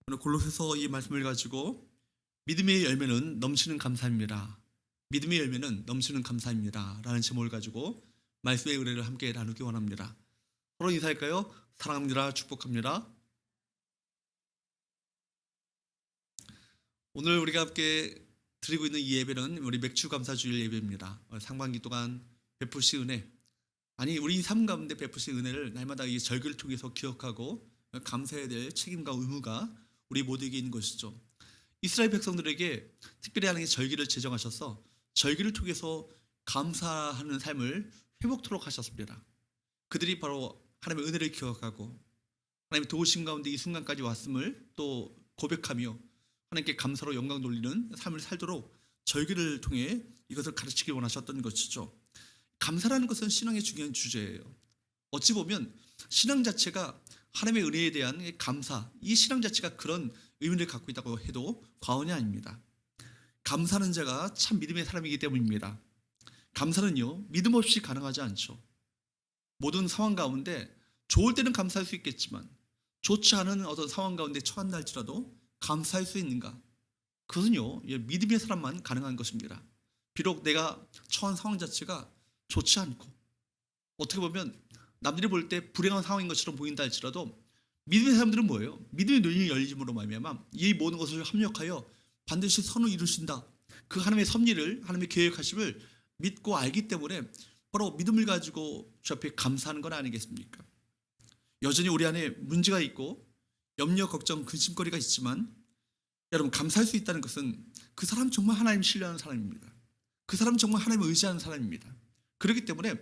오늘 골로새서 이 말씀을 가지고 믿음의 열매는 넘치는 감사입니다. 믿음의 열매는 넘치는 감사입니다. 라는 제목을 가지고 말씀의 은혜를 함께 나누기 원합니다. 서로 인사할까요? 사랑합니다. 축복합니다. 오늘 우리가 함께 드리고 있는 이 예배는 우리 맥주 감사주일 예배입니다. 상반기 동안 베푸신 은혜, 우리 삶 가운데 베푸신 은혜를 날마다 이 절기를 통해서 기억하고 감사해야 될 책임과 의무가 우리 모두에게 있는 것이죠. 이스라엘 백성들에게 특별히 하나님의 절기를 제정하셔서 절기를 통해서 감사하는 삶을 회복토록 하셨습니다. 그들이 바로 하나님의 은혜를 기억하고 하나님의 도우심 가운데 이 순간까지 왔음을 또 고백하며 하나님께 감사로 영광 돌리는 삶을 살도록 절기를 통해 이것을 가르치기 원하셨던 것이죠. 감사라는 것은 신앙의 중요한 주제예요. 어찌 보면 신앙 자체가 하나님의 은혜에 대한 감사, 이 신앙 자체가 그런 의미를 갖고 있다고 해도 과언이 아닙니다. 감사하는 자가 참 믿음의 사람이기 때문입니다. 감사는요, 믿음 없이 가능하지 않죠. 모든 상황 가운데 좋을 때는 감사할 수 있겠지만 좋지 않은 어떤 상황 가운데 처한다 할지라도 감사할 수 있는가? 그것은요, 믿음의 사람만 가능한 것입니다. 비록 내가 처한 상황 자체가 좋지 않고 어떻게 보면 남들이 볼 때 불행한 상황인 것처럼 보인다 할지라도 믿음의 사람들은 뭐예요? 믿음의 눈이 열림으로 말미암아 이 모든 것을 합력하여 반드시 선을 이루신다. 그 하나님의 섭리를, 하나님의 계획하심을 믿고 알기 때문에 바로 믿음을 가지고 주 앞에 감사하는 건 아니겠습니까? 여전히 우리 안에 문제가 있고 염려, 걱정, 근심거리가 있지만 여러분, 감사할 수 있다는 것은 그 사람 정말 하나님 신뢰하는 사람입니다. 그 사람 정말 하나님을 의지하는 사람입니다. 그렇기 때문에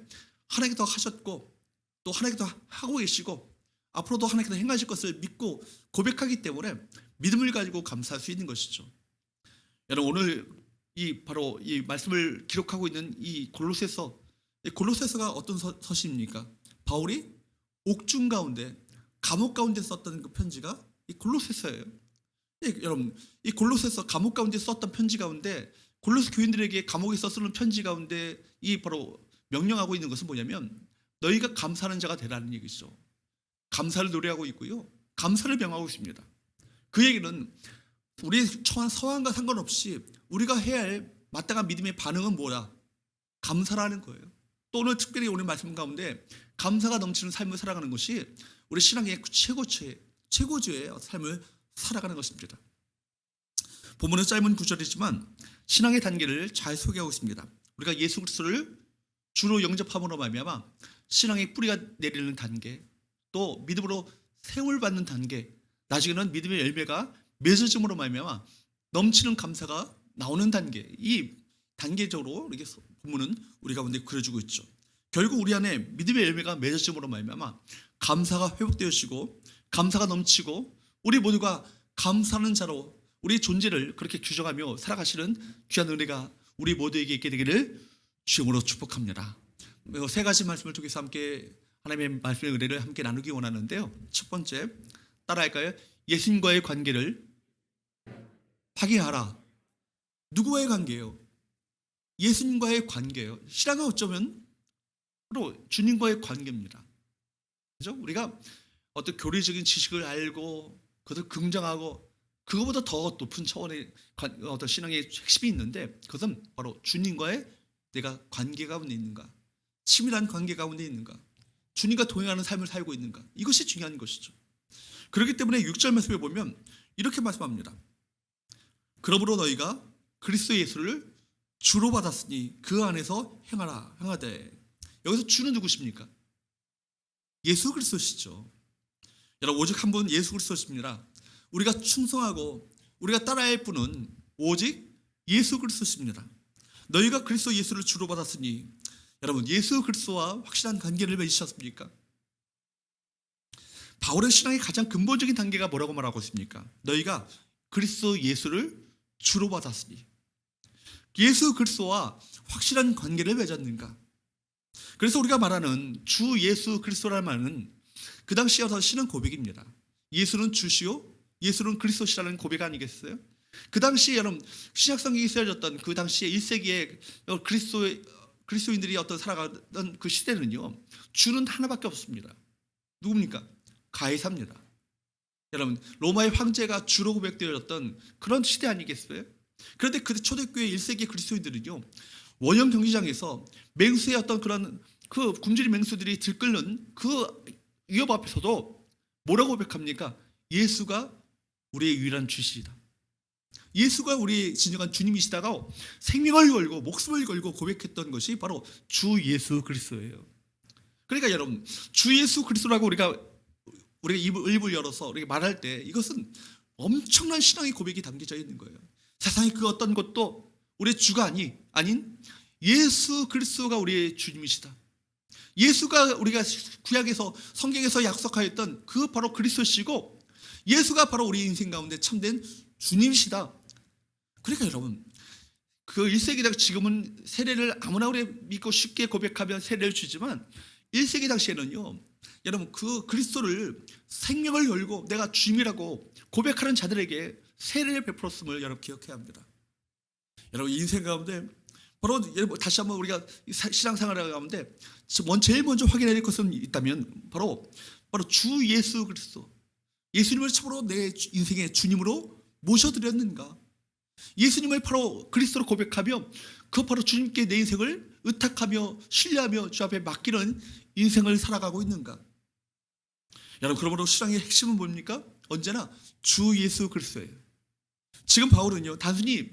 하나님께서 하셨고 또 하나님께서 하고 계시고 앞으로도 하나님께서 행하실 것을 믿고 고백하기 때문에 믿음을 가지고 감사할 수 있는 것이죠. 여러분, 오늘 바로 이 말씀을 기록하고 있는 이 골로새서가 어떤 서신입니까? 바울이 옥중 가운데, 감옥 가운데 썼던 그 편지가 이 골로새서예요. 여러분, 이 골로새서 감옥 가운데 썼던 편지 가운데 골로새 교인들에게 감옥에 쓰는 편지 가운데 이 바로 명령하고 있는 것은 뭐냐면 너희가 감사하는 자가 되라는 얘기죠. 감사를 노래하고 있고요, 감사를 명하고 있습니다. 그 얘기는 우리의 처한 상황과 상관없이 우리가 해야 할 마땅한 믿음의 반응은 뭐야? 감사라는 거예요. 또 오늘 특별히 오늘 말씀 가운데 감사가 넘치는 삶을 살아가는 것이 우리 신앙의 최고조의 삶을 살아가는 것입니다. 본문은 짧은 구절이지만 신앙의 단계를 잘 소개하고 있습니다. 우리가 예수 그리스도를 주로 영접함으로 말미암아 신앙의 뿌리가 내리는 단계, 또 믿음으로 세움을 받는 단계, 나중에는 믿음의 열매가 맺어짐으로 말미암아 넘치는 감사가 나오는 단계, 이 단계적으로 이렇게 본문은 우리 가운데 그려주고 있죠. 결국 우리 안에 믿음의 열매가 맺어짐으로 말미암아 감사가 회복되어지고 감사가 넘치고 우리 모두가 감사하는 자로 우리의 존재를 그렇게 규정하며 살아가시는 귀한 은혜가 우리 모두에게 있게 되기를 주님으로 축복합니다. 세 가지 말씀을 통해서 함께 하나님의 말씀의 은혜를 함께 나누기 원하는데요. 첫 번째, 따라할까요? 예수님과의 관계를 파괴하라. 누구와의 관계예요? 예수님과의 관계예요. 신앙은 어쩌면 바로 주님과의 관계입니다. 그죠? 우리가 어떤 교리적인 지식을 알고 그것을 긍정하고 그거보다 더 높은 차원의 어떤 신앙의 핵심이 있는데 그것은 바로 주님과의 내가 관계 가운데 있는가, 친밀한 관계 가운데 있는가, 주님과 동행하는 삶을 살고 있는가, 이것이 중요한 것이죠. 그렇기 때문에 6절 말씀에 보면 이렇게 말씀합니다. 그러므로 너희가 그리스도 예수를 주로 받았으니 그 안에서 행하되. 여기서 주는 누구십니까? 예수 그리스도시죠. 여러분, 오직 한 분 예수 그리스도십니다. 우리가 충성하고 우리가 따라야 할 분은 오직 예수 그리스도십니다. 너희가 그리스도 예수를 주로 받았으니, 여러분, 예수 그리스도와 확실한 관계를 맺으셨습니까? 바울의 신앙의 가장 근본적인 단계가 뭐라고 말하고 있습니까? 너희가 그리스도 예수를 주로 받았으니, 예수 그리스도와 확실한 관계를 맺었는가? 그래서 우리가 말하는 주 예수 그리스도라는 말은 그 당시에 신은 고백입니다. 예수는 주시오, 예수는 그리스도시라는 고백 아니겠어요? 그 당시에 여러분, 신약성경이 쓰여졌던 그 당시에 1세기에 그리스도인들이 어떤 살아가던 그 시대는요, 주는 하나밖에 없습니다. 누굽니까? 가이사입니다. 여러분, 로마의 황제가 주로 고백되어졌던 그런 시대 아니겠어요? 그런데 그 초대교회 1세기 그리스도인들은요, 원형 경기장에서 맹수의 어떤 그런 그 굶주린 맹수들이 들끓는 그 위협 앞에서도 뭐라고 고백합니까? 예수가 우리의 유일한 주시이다. 예수가 우리의 진정한 주님이시다가 생명을 걸고 목숨을 걸고 고백했던 것이 바로 주 예수 그리스도예요. 그러니까 여러분, 주 예수 그리스도라고 우리가 입을 열어서 우리가 말할 때 이것은 엄청난 신앙의 고백이 담겨져 있는 거예요. 세상의 그 어떤 것도 우리의 주가 아닌 예수 그리스도가 우리의 주님이시다. 예수가 우리가 구약에서 성경에서 약속하였던 그 바로 그리스도시고, 예수가 바로 우리 인생 가운데 참된 주님이시다. 그러니까 여러분, 그 1세기 당시, 지금은 세례를 아무나 우리 믿고 쉽게 고백하면 세례를 주지만 1세기 당시에는요, 여러분, 그 그리스도를 생명을 열고 내가 주님이라고 고백하는 자들에게 세례를 베풀었음을 여러분 기억해야 합니다. 여러분, 인생 가운데 바로 다시 한번 우리가 신앙생활을 가운데 제일 먼저 확인해야 될 것은 있다면 바로 주 예수 그리스도, 예수님을 참으로 내 인생의 주님으로 모셔드렸는가? 예수님을 바로 그리스도로 고백하며 그 바로 주님께 내 인생을 의탁하며 신뢰하며 주 앞에 맡기는 인생을 살아가고 있는가? 여러분, 그러므로 신앙의 핵심은 뭡니까? 언제나 주 예수 그리스도예요. 지금 바울은요, 단순히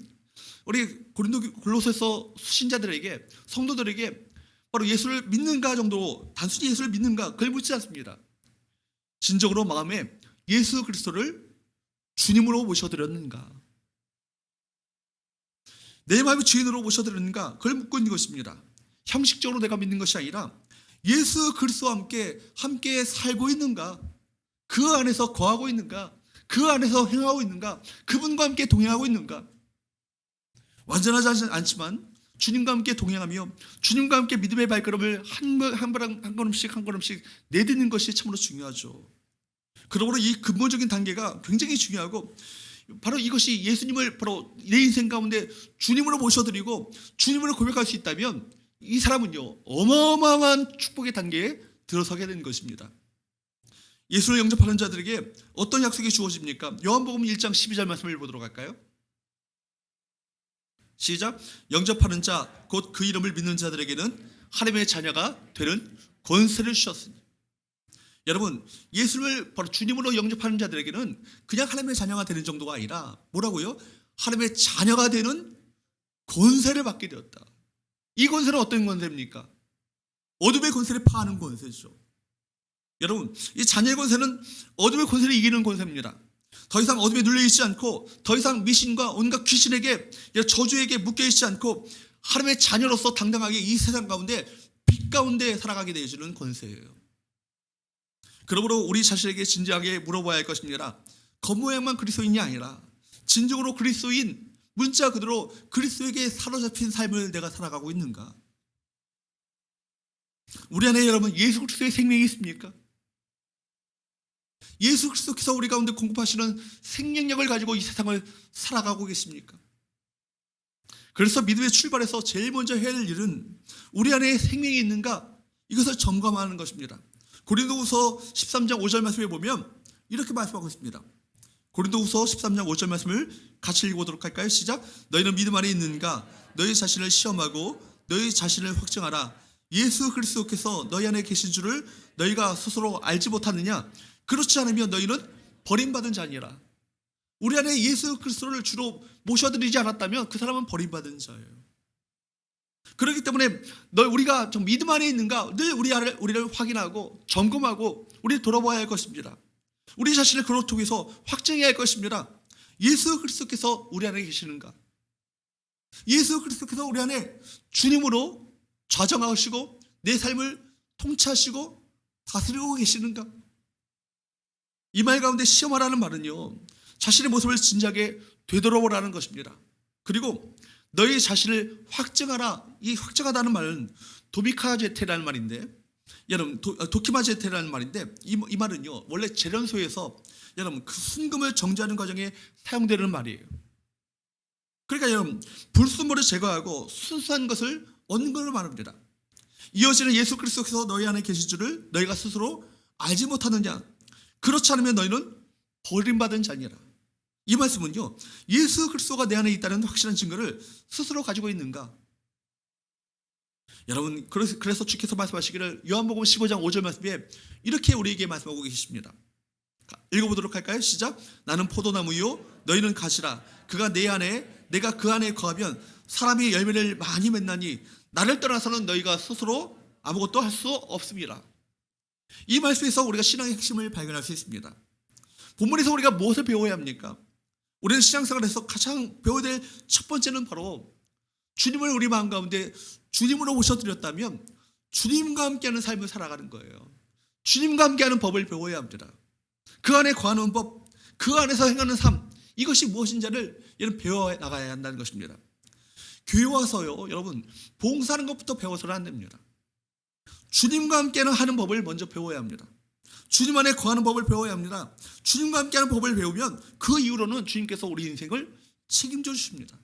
우리 골로새서 신자들에게, 성도들에게 바로 예수를 믿는가 정도, 단순히 예수를 믿는가 그걸 묻지 않습니다. 진정으로 마음에 예수 그리스도를 주님으로 모셔드렸는가, 내 마음의 주인으로 모셔드렸는가, 그걸 묻고 있는 것입니다. 형식적으로 내가 믿는 것이 아니라 예수 그리스도와 함께 살고 있는가, 그 안에서 거하고 있는가, 그 안에서 행하고 있는가, 그분과 함께 동행하고 있는가. 완전하지 않지만 주님과 함께 동행하며 주님과 함께 믿음의 발걸음을 한 걸음씩 내딛는 것이 참으로 중요하죠. 그러므로 이 근본적인 단계가 굉장히 중요하고, 바로 이것이 예수님을 바로 내 인생 가운데 주님으로 모셔드리고 주님으로 고백할 수 있다면 이 사람은요, 어마어마한 축복의 단계에 들어서게 되는 것입니다. 예수를 영접하는 자들에게 어떤 약속이 주어집니까? 요한복음 1장 12절 말씀을 보도록 할까요? 시작. 영접하는 자 곧 그 이름을 믿는 자들에게는 하나님의 자녀가 되는 권세를 주셨으니. 여러분, 예수를 바로 주님으로 영접하는 자들에게는 그냥 하나님의 자녀가 되는 정도가 아니라 뭐라고요? 하나님의 자녀가 되는 권세를 받게 되었다. 이 권세는 어떤 권세입니까? 어둠의 권세를 파하는 권세죠. 여러분, 이 자녀의 권세는 어둠의 권세를 이기는 권세입니다. 더 이상 어둠에 눌려있지 않고, 더 이상 미신과 온갖 귀신에게, 저주에게 묶여있지 않고 하나님의 자녀로서 당당하게 이 세상 가운데 빛 가운데 살아가게 되어주는 권세예요. 그러므로 우리 자신에게 진지하게 물어봐야 할 것입니다. 겉모양만 그리스도인이 아니라 진정으로 그리스도인, 문자 그대로 그리스도에게 사로잡힌 삶을 내가 살아가고 있는가? 우리 안에 여러분 예수 그리스도의 생명이 있습니까? 예수 그리스도께서 우리 가운데 공급하시는 생명력을 가지고 이 세상을 살아가고 계십니까? 그래서 믿음의 출발에서 제일 먼저 해야 할 일은 우리 안에 생명이 있는가? 이것을 점검하는 것입니다. 고린도후서 13장 5절 말씀에 보면 이렇게 말씀하고 있습니다. 고린도후서 13장 5절 말씀을 같이 읽어보도록 할까요? 시작. 너희는 믿음 안에 있는가? 너희 자신을 시험하고 너희 자신을 확증하라. 예수 그리스도께서 너희 안에 계신 줄을 너희가 스스로 알지 못하느냐? 그렇지 않으면 너희는 버림받은 자니라. 우리 안에 예수 그리스도를 주로 모셔드리지 않았다면 그 사람은 버림받은 자예요. 그렇기 때문에 우리가 좀 믿음 안에 있는가 늘 우리를 확인하고 점검하고 우리를 돌아봐야 할 것입니다. 우리 자신을 그로 통해서 확증해야 할 것입니다. 예수 그리스도께서 우리 안에 계시는가? 예수 그리스도께서 우리 안에 주님으로 좌정하시고 내 삶을 통치하시고 다스리고 계시는가? 이 말 가운데 시험하라는 말은요, 자신의 모습을 진지하게 되돌아보라는 것입니다. 그리고 너희 자신을 확증하라. 이 확증하다는 말은 도미카제테라는 말인데, 여러분 도키마제테라는 말인데 이 말은요 원래 재련소에서 여러분 그 순금을 정지하는 과정에 사용되는 말이에요. 그러니까 여러분 불순물을 제거하고 순수한 것을 얻는 것을 말합니다. 이어지는 예수 그리스도께서 너희 안에 계실 줄을 너희가 스스로 알지 못하느냐? 그렇지 않으면 너희는 버림받은 자니라. 이 말씀은요, 예수 그리스도가 내 안에 있다는 확실한 증거를 스스로 가지고 있는가? 여러분, 그래서 주께서 말씀하시기를 요한복음 15장 5절 말씀에 이렇게 우리에게 말씀하고 계십니다. 읽어보도록 할까요? 시작. 나는 포도나무요 너희는 가시라. 그가 내 안에 내가 그 안에 거하면 사람이 열매를 많이 맺나니 나를 떠나서는 너희가 스스로 아무것도 할 수 없습니다. 이 말씀에서 우리가 신앙의 핵심을 발견할 수 있습니다. 본문에서 우리가 무엇을 배워야 합니까? 우리는 신앙생활에서 가장 배워야 될 첫 번째는 바로 주님을 우리 마음 가운데 주님으로 모셔드렸다면 주님과 함께하는 삶을 살아가는 거예요. 주님과 함께하는 법을 배워야 합니다. 그 안에 거하는 법, 그 안에서 행하는 삶, 이것이 무엇인지를 여러분 배워 나가야 한다는 것입니다. 교회 와서요, 여러분 봉사하는 것부터 배워서는 안 됩니다. 주님과 함께는 하는 법을 먼저 배워야 합니다. 주님 안에 거하는 법을 배워야 합니다. 주님과 함께하는 법을 배우면 그 이후로는 주님께서 우리 인생을 책임져 주십니다.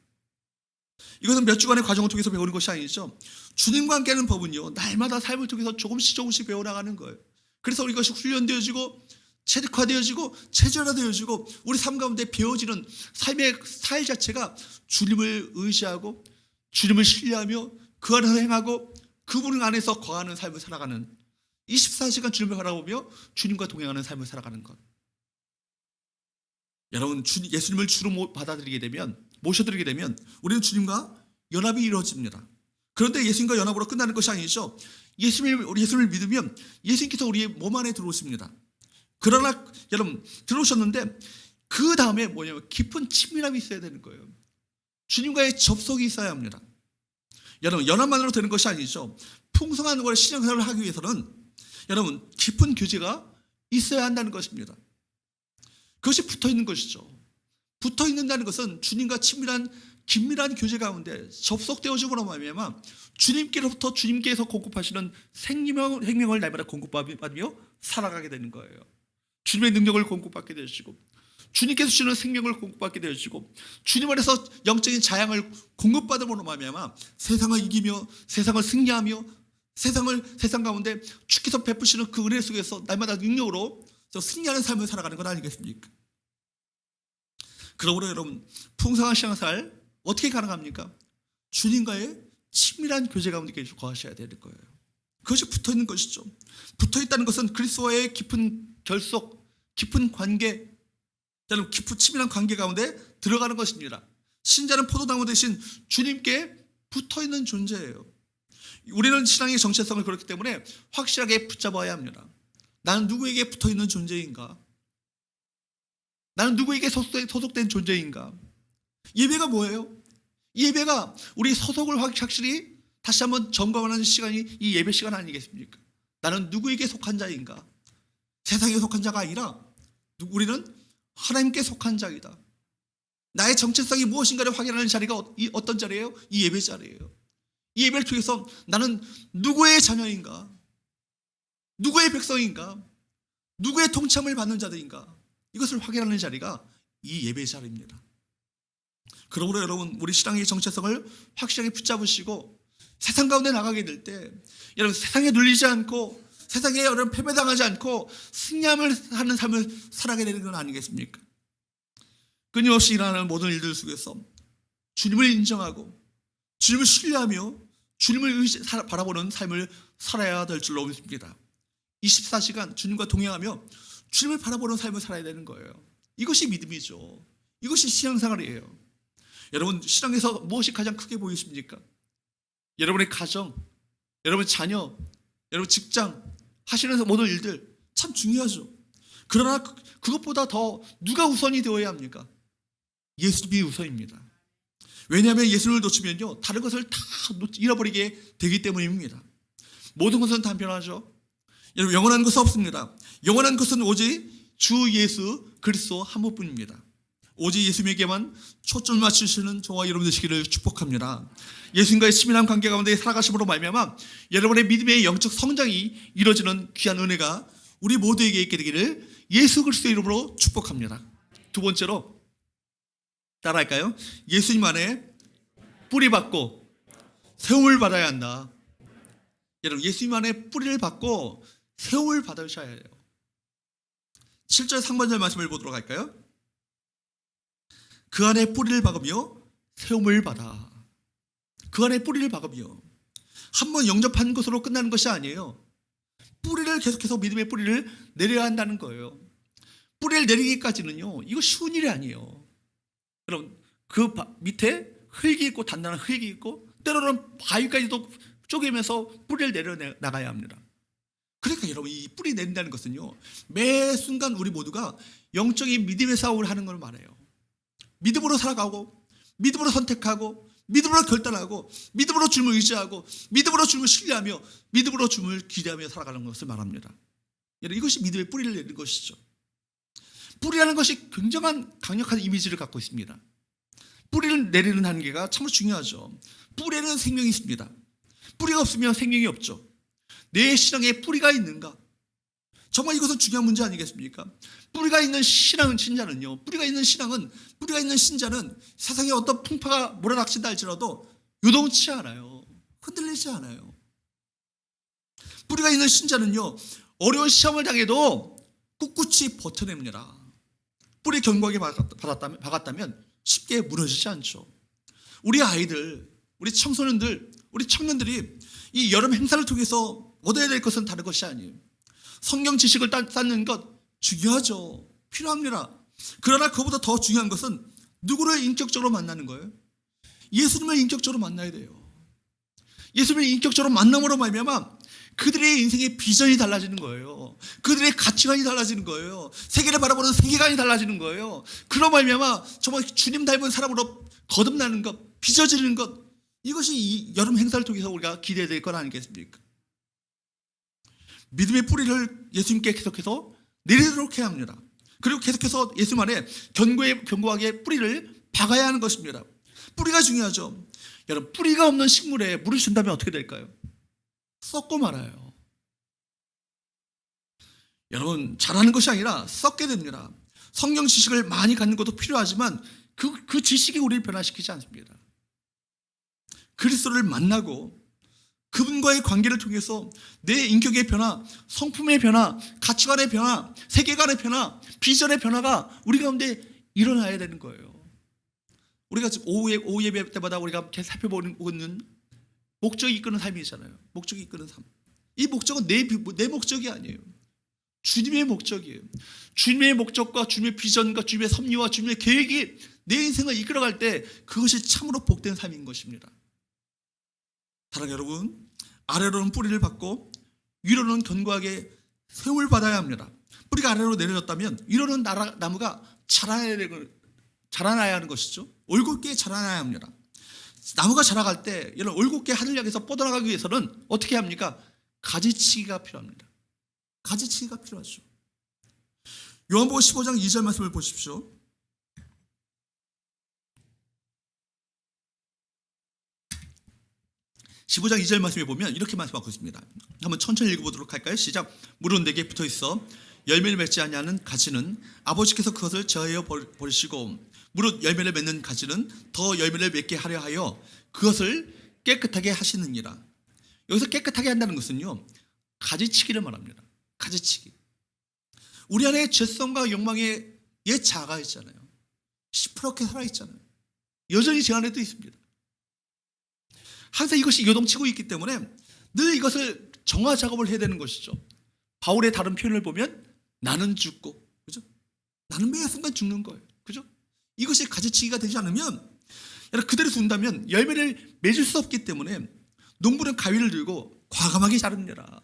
이것은 몇 주간의 과정을 통해서 배우는 것이 아니죠. 주님과 함께하는 법은요, 날마다 삶을 통해서 조금씩 배워나가는 거예요. 그래서 우리 것이 훈련되어지고 체득화되어지고 체질화되어지고 우리 삶 가운데 배워지는 삶의 스타일 자체가 주님을 의지하고 주님을 신뢰하며 그 안에서 행하고 그분 안에서 거하는 삶을 살아가는 24시간 주님을 바라보며 주님과 동행하는 삶을 살아가는 것. 여러분, 예수님을 주로 받아들이게 되면, 모셔드리게 되면 우리는 주님과 연합이 이루어집니다. 그런데 예수님과 연합으로 끝나는 것이 아니죠. 예수님을 믿으면 예수님께서 우리의 몸 안에 들어오십니다. 그러나 여러분 들어오셨는데 그 다음에 뭐냐면 깊은 친밀함이 있어야 되는 거예요. 주님과의 접속이 있어야 합니다. 여러분, 연합만으로 되는 것이 아니죠. 풍성한 신앙생활을 하기 위해서는 여러분 깊은 교제가 있어야 한다는 것입니다. 그것이 붙어있는 것이죠. 붙어있는다는 것은 주님과 긴밀한 교제 가운데 접속되어지고로 말미암아 주님께로부터 주님께서 공급하시는 생명을 날마다 공급받으며 살아가게 되는 거예요. 주님의 능력을 공급받게 되어지고 주님께서 주시는 생명을 공급받게 되어지고 주님 안에서 영적인 자양을 공급받음으로 말미암아 세상을 이기며 세상을 승리하며 세상 가운데 주께서 베푸시는 그 은혜 속에서 날마다 능력으로 승리하는 삶을 살아가는 것 아니겠습니까? 그러므로 여러분 풍성한 신앙생활 어떻게 가능합니까? 주님과의 친밀한 교제 가운데 계속 거하셔야 되는 거예요. 그것이 붙어있는 것이죠. 붙어있다는 것은 그리스도와의 깊은 결속, 깊은 관계, 깊은 친밀한 관계 가운데 들어가는 것입니다. 신자는 포도나무 대신 주님께 붙어있는 존재예요. 우리는 신앙의 정체성을 그렇기 때문에 확실하게 붙잡아야 합니다. 나는 누구에게 붙어있는 존재인가? 나는 누구에게 소속된 존재인가? 예배가 뭐예요? 예배가 우리 소속을 확실히 다시 한번 점검하는 시간이 이 예배 시간 아니겠습니까? 나는 누구에게 속한 자인가? 세상에 속한 자가 아니라 우리는 하나님께 속한 자이다. 나의 정체성이 무엇인가를 확인하는 자리가 어떤 자리예요? 이 예배 자리예요. 이 예배를 통해서 나는 누구의 자녀인가? 누구의 백성인가? 누구의 통참을 받는 자들인가? 이것을 확인하는 자리가 이 예배 자리입니다. 그러므로 여러분 우리 신앙의 정체성을 확실하게 붙잡으시고 세상 가운데 나가게 될 때 여러분 세상에 눌리지 않고 세상에 여러분 패배당하지 않고 승리하는 삶을 살아가게 되는 건 아니겠습니까? 끊임없이 일어나는 모든 일들 속에서 주님을 인정하고 주님을 신뢰하며 주님을 바라보는 삶을 살아야 될 줄로 믿습니다. 24시간 주님과 동행하며 주님을 바라보는 삶을 살아야 되는 거예요. 이것이 믿음이죠. 이것이 신앙생활이에요. 여러분 신앙에서 무엇이 가장 크게 보이십니까? 여러분의 가정, 여러분 자녀, 여러분 직장 하시는 모든 일들 참 중요하죠. 그러나 그것보다 더 누가 우선이 되어야 합니까? 예수님이 우선입니다. 왜냐하면 예수님을 놓치면요 다른 것을 다 잃어버리게 되기 때문입니다. 모든 것은 단편하죠. 여러분 영원한 것은 없습니다. 영원한 것은 오직 주 예수 그리스도 한 분뿐입니다. 오직 예수님에게만 초점을 맞추시는 저와 여러분 되시기를 축복합니다. 예수님과의 친밀한 관계 가운데 살아가심으로 말미암아 여러분의 믿음의 영적 성장이 이루어지는 귀한 은혜가 우리 모두에게 있게 되기를 예수 그리스도의 이름으로 축복합니다. 두 번째로 따라할까요? 예수님 안에 뿌리 받고 세움을 받아야 한다. 여러분 예수님 안에 뿌리를 받고 세움을 받으셔야 해요. 7절 상반절 말씀을 보도록 할까요? 그 안에 뿌리를 박으며 세움을 받아. 그 안에 뿌리를 박으며, 한번 영접한 것으로 끝나는 것이 아니에요. 뿌리를 계속해서 믿음의 뿌리를 내려야 한다는 거예요. 뿌리를 내리기까지는요, 이거 쉬운 일이 아니에요. 여러분, 그 밑에 흙이 있고 단단한 흙이 있고 때로는 바위까지도 쪼개면서 뿌리를 내려나가야 합니다. 그러니까 여러분, 이 뿌리 내린다는 것은요, 매 순간 우리 모두가 영적인 믿음의 싸움을 하는 걸 말해요. 믿음으로 살아가고, 믿음으로 선택하고, 믿음으로 결단하고, 믿음으로 주님을 의지하고, 믿음으로 주님을 신뢰하며, 믿음으로 주님을 기대하며 살아가는 것을 말합니다. 여러분, 이것이 믿음의 뿌리를 내리는 것이죠. 뿌리라는 것이 굉장한 강력한 이미지를 갖고 있습니다. 뿌리를 내리는 한계가 참으로 중요하죠. 뿌리에는 생명이 있습니다. 뿌리가 없으면 생명이 없죠. 내 신앙에 뿌리가 있는가? 정말 이것은 중요한 문제 아니겠습니까? 뿌리가 있는 신자는요, 뿌리가 있는 신자는 세상에 어떤 풍파가 몰아닥친다 할지라도 요동치 않아요. 흔들리지 않아요. 뿌리가 있는 신자는요, 어려운 시험을 당해도 꿋꿋이 버텨냅니다. 뿌리 견고하게 박았다면 쉽게 무너지지 않죠. 우리 아이들, 우리 청소년들, 우리 청년들이 이 여름 행사를 통해서 얻어야 될 것은 다른 것이 아니에요. 성경 지식을 쌓는 것 중요하죠. 필요합니다. 그러나 그보다 더 중요한 것은 누구를 인격적으로 만나는 거예요? 예수님을 인격적으로 만나야 돼요. 예수님을 인격적으로 만남으로 말미암아 그들의 인생의 비전이 달라지는 거예요. 그들의 가치관이 달라지는 거예요. 세계를 바라보는 세계관이 달라지는 거예요. 그로 말미암아 정말 주님 닮은 사람으로 거듭나는 것, 빚어지는 것, 이것이 이 여름 행사를 통해서 우리가 기대해야 될 것 아니겠습니까? 믿음의 뿌리를 예수님께 계속해서 내리도록 해야 합니다. 그리고 계속해서 예수님 안에 견고하게 뿌리를 박아야 하는 것입니다. 뿌리가 중요하죠. 여러분, 뿌리가 없는 식물에 물을 준다면 어떻게 될까요? 썩고 말아요. 여러분, 잘하는 것이 아니라 썩게 됩니다. 성경 지식을 많이 갖는 것도 필요하지만 그 지식이 우리를 변화시키지 않습니다. 그리스도를 만나고 그분과의 관계를 통해서 내 인격의 변화, 성품의 변화, 가치관의 변화, 세계관의 변화, 비전의 변화가 우리 가운데 일어나야 되는 거예요. 우리가 오후 예배 때마다 우리가 이렇게 살펴보고 있는 목적이 이끄는 삶이잖아요. 목적이 이끄는 삶. 이 목적은 내 목적이 아니에요. 주님의 목적이에요. 주님의 목적과 주님의 비전과 주님의 섭리와 주님의 계획이 내 인생을 이끌어갈 때 그것이 참으로 복된 삶인 것입니다. 사랑하는 여러분, 아래로는 뿌리를 받고 위로는 견고하게 세움을 받아야 합니다. 뿌리가 아래로 내려졌다면 위로는 나무가 자라나야 하는 것이죠. 올곧게 자라나야 합니다. 나무가 자라갈 때 여러분, 올곧게 하늘 향해서 뻗어나가기 위해서는 어떻게 합니까? 가지치기가 필요합니다. 가지치기가 필요하죠. 요한복음 15장 2절 말씀을 보십시오. (15장 2절) 말씀에 보면 이렇게 말씀하고 있습니다. 한번 천천히 읽어보도록 할까요? 시작. 물은 내게 붙어있어 열매를 맺지 아니하는 가지는 아버지께서 그것을 제하여 버리시고 무릇 열매를 맺는 가지는 더 열매를 맺게 하려 하여 그것을 깨끗하게 하시느니라. 여기서 깨끗하게 한다는 것은요, 가지치기를 말합니다. 가지치기. 우리 안에 죄성과 욕망의 옛 자아가 있잖아요. 시퍼렇게 살아있잖아요. 여전히 제 안에도 있습니다. 항상 이것이 요동치고 있기 때문에 늘 이것을 정화 작업을 해야 되는 것이죠. 바울의 다른 표현을 보면 나는 죽고, 그죠? 나는 매 순간 죽는 거예요. 그죠? 이것이 가지치기가 되지 않으면, 그대로 둔다면 열매를 맺을 수 없기 때문에 농부는 가위를 들고 과감하게 자릅니다.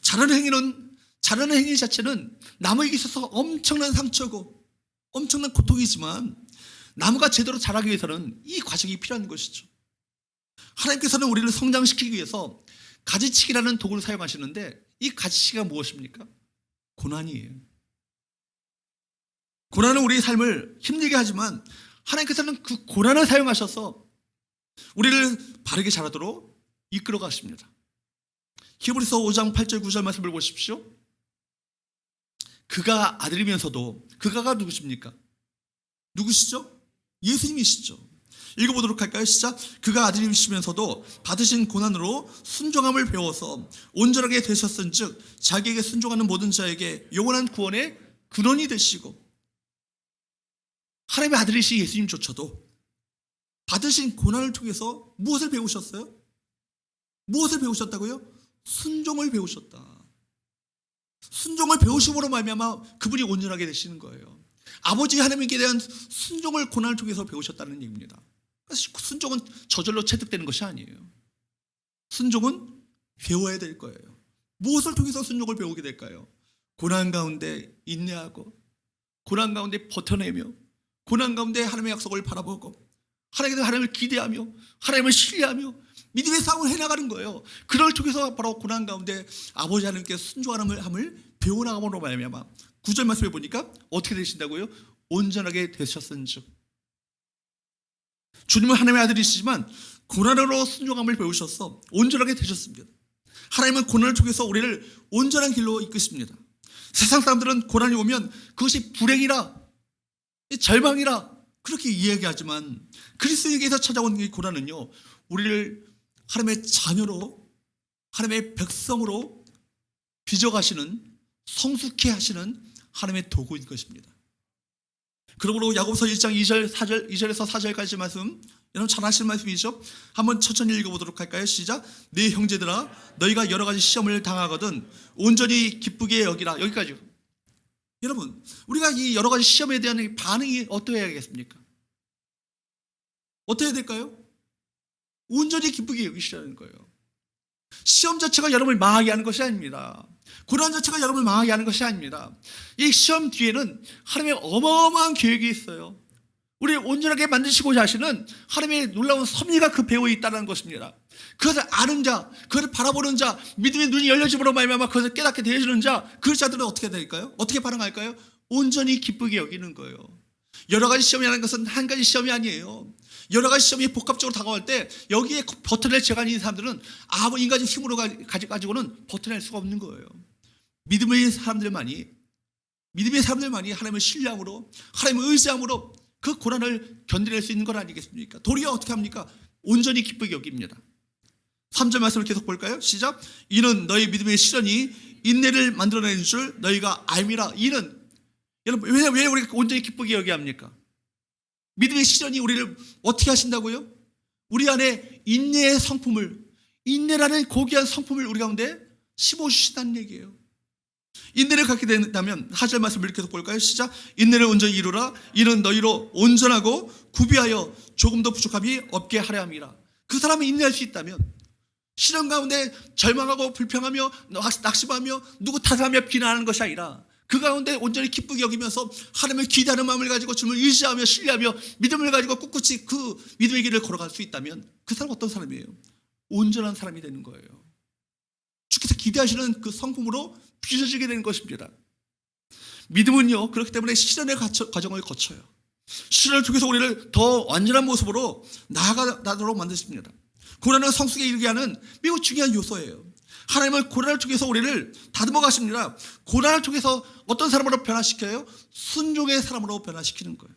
자라는 행위 자체는 나무에게 있어서 엄청난 상처고 엄청난 고통이지만 나무가 제대로 자라기 위해서는 이 과정이 필요한 것이죠. 하나님께서는 우리를 성장시키기 위해서 가지치기라는 도구를 사용하시는데 이 가지치기가 무엇입니까? 고난이에요. 고난은 우리의 삶을 힘들게 하지만 하나님께서는 그 고난을 사용하셔서 우리를 바르게 자라도록 이끌어 가십니다. 히브리서 5장 8절 9절 말씀을 보십시오. 그가 아들이면서도, 그가가 누구십니까? 누구시죠? 예수님이시죠. 읽어보도록 할까요? 시작. 그가 아들이시면서도 받으신 고난으로 순종함을 배워서 온전하게 되셨은즉 자기에게 순종하는 모든 자에게 영원한 구원의 근원이 되시고, 하나님의 아들이신 예수님조차도 받으신 고난을 통해서 무엇을 배우셨어요? 무엇을 배우셨다고요? 순종을 배우셨다. 순종을 배우심으로 말미암아 그분이 온전하게 되시는 거예요. 아버지 하나님께 대한 순종을 고난을 통해서 배우셨다는 얘기입니다. 순종은 저절로 체득되는 것이 아니에요. 순종은 배워야 될 거예요. 무엇을 통해서 순종을 배우게 될까요? 고난 가운데 인내하고, 고난 가운데 버텨내며, 고난 가운데 하나님의 약속을 바라보고, 하나님을 기대하며, 하나님을 신뢰하며 믿음의 싸움을 해나가는 거예요. 그걸 통해서 바로 고난 가운데 아버지 하나님께 순종함을 배워나감으로 말미암아 9절 말씀에 보니까 어떻게 되신다고요? 온전하게 되셨은즉. 주님은 하나님의 아들이시지만 고난으로 순종함을 배우셔서 온전하게 되셨습니다. 하나님은 고난을 통해서 우리를 온전한 길로 이끄십니다. 세상 사람들은 고난이 오면 그것이 불행이라, 절망이라 그렇게 이야기하지만 그리스도에게서 찾아온 이 고난은요, 우리를 하나님의 자녀로, 하나님의 백성으로 빚어가시는, 성숙해 하시는 하나님의 도구인 것입니다. 그러므로 야고보서 1장 2절에서 4절까지 말씀, 여러분 잘 아시는 말씀이죠? 한번 천천히 읽어보도록 할까요? 시작. 네 형제들아, 너희가 여러 가지 시험을 당하거든 온전히 기쁘게 여기라. 여기까지. 여러분, 우리가 이 여러 가지 시험에 대한 반응이 어떠해야겠습니까? 어떻게 해야 될까요? 온전히 기쁘게 여기시라는 거예요. 시험 자체가 여러분을 망하게 하는 것이 아닙니다. 고난 자체가 여러분을 망하게 하는 것이 아닙니다. 이 시험 뒤에는 하나님의 어마어마한 계획이 있어요. 우리를 온전하게 만드시고자 하시는 하나님의 놀라운 섭리가 그 배후에 있다는 것입니다. 그것을 아는 자, 그것을 바라보는 자, 믿음의 눈이 열려짐으로 말미암아 그것을 깨닫게 되어주는 자, 그 자들은 어떻게 될까요? 어떻게 반응할까요? 온전히 기쁘게 여기는 거예요. 여러 가지 시험이라는 것은 한 가지 시험이 아니에요. 여러 가지 시험이 복합적으로 다가올 때 여기에 버텨낼 재간이 있는 사람들은 아무 인간의 힘으로 가지고는 버텨낼 수가 없는 거예요. 믿음의 사람들만이 하나님을 신뢰함으로, 하나님을 의지함으로 그 고난을 견뎌낼 수 있는 건 아니겠습니까? 도리어 어떻게 합니까? 온전히 기쁘게 여깁니다. 3절 말씀을 계속 볼까요? 시작. 이는 너희 믿음의 실현이 인내를 만들어내는 줄 너희가 알미라. 이는, 여러분 왜 우리가 온전히 기쁘게 여겨야 합니까? 믿음의 실현이 우리를 어떻게 하신다고요? 우리 안에 인내의 성품을, 인내라는 고귀한 성품을 우리 가운데 심어주신다는 얘기예요. 인내를 갖게 된다면 4절 말씀을 계속 볼까요? 시작. 인내를 온전히 이루라. 이는 너희로 온전하고 구비하여 조금도 부족함이 없게 하려 함이라. 그 사람이 인내할 수 있다면, 시련 가운데 절망하고 불평하며 낙심하며 누구 탓하며 비난하는 것이 아니라 그 가운데 온전히 기쁘게 여기면서 하나님을 기대하는 마음을 가지고 주님을 의지하며 신뢰하며 믿음을 가지고 꿋꿋이 그 믿음의 길을 걸어갈 수 있다면 그 사람은 어떤 사람이에요? 온전한 사람이 되는 거예요. 주께서 기대하시는 그 성품으로 빚어지게 되는 것입니다. 믿음은요, 그렇기 때문에 시련의 과정을 거쳐요. 시련을 통해서 우리를 더 완전한 모습으로 나아가도록 만드십니다. 고난은 성숙에 이르게 하는 매우 중요한 요소예요. 하나님은 고난을 통해서 우리를 다듬어 가십니다. 고난을 통해서 어떤 사람으로 변화시켜요? 순종의 사람으로 변화시키는 거예요.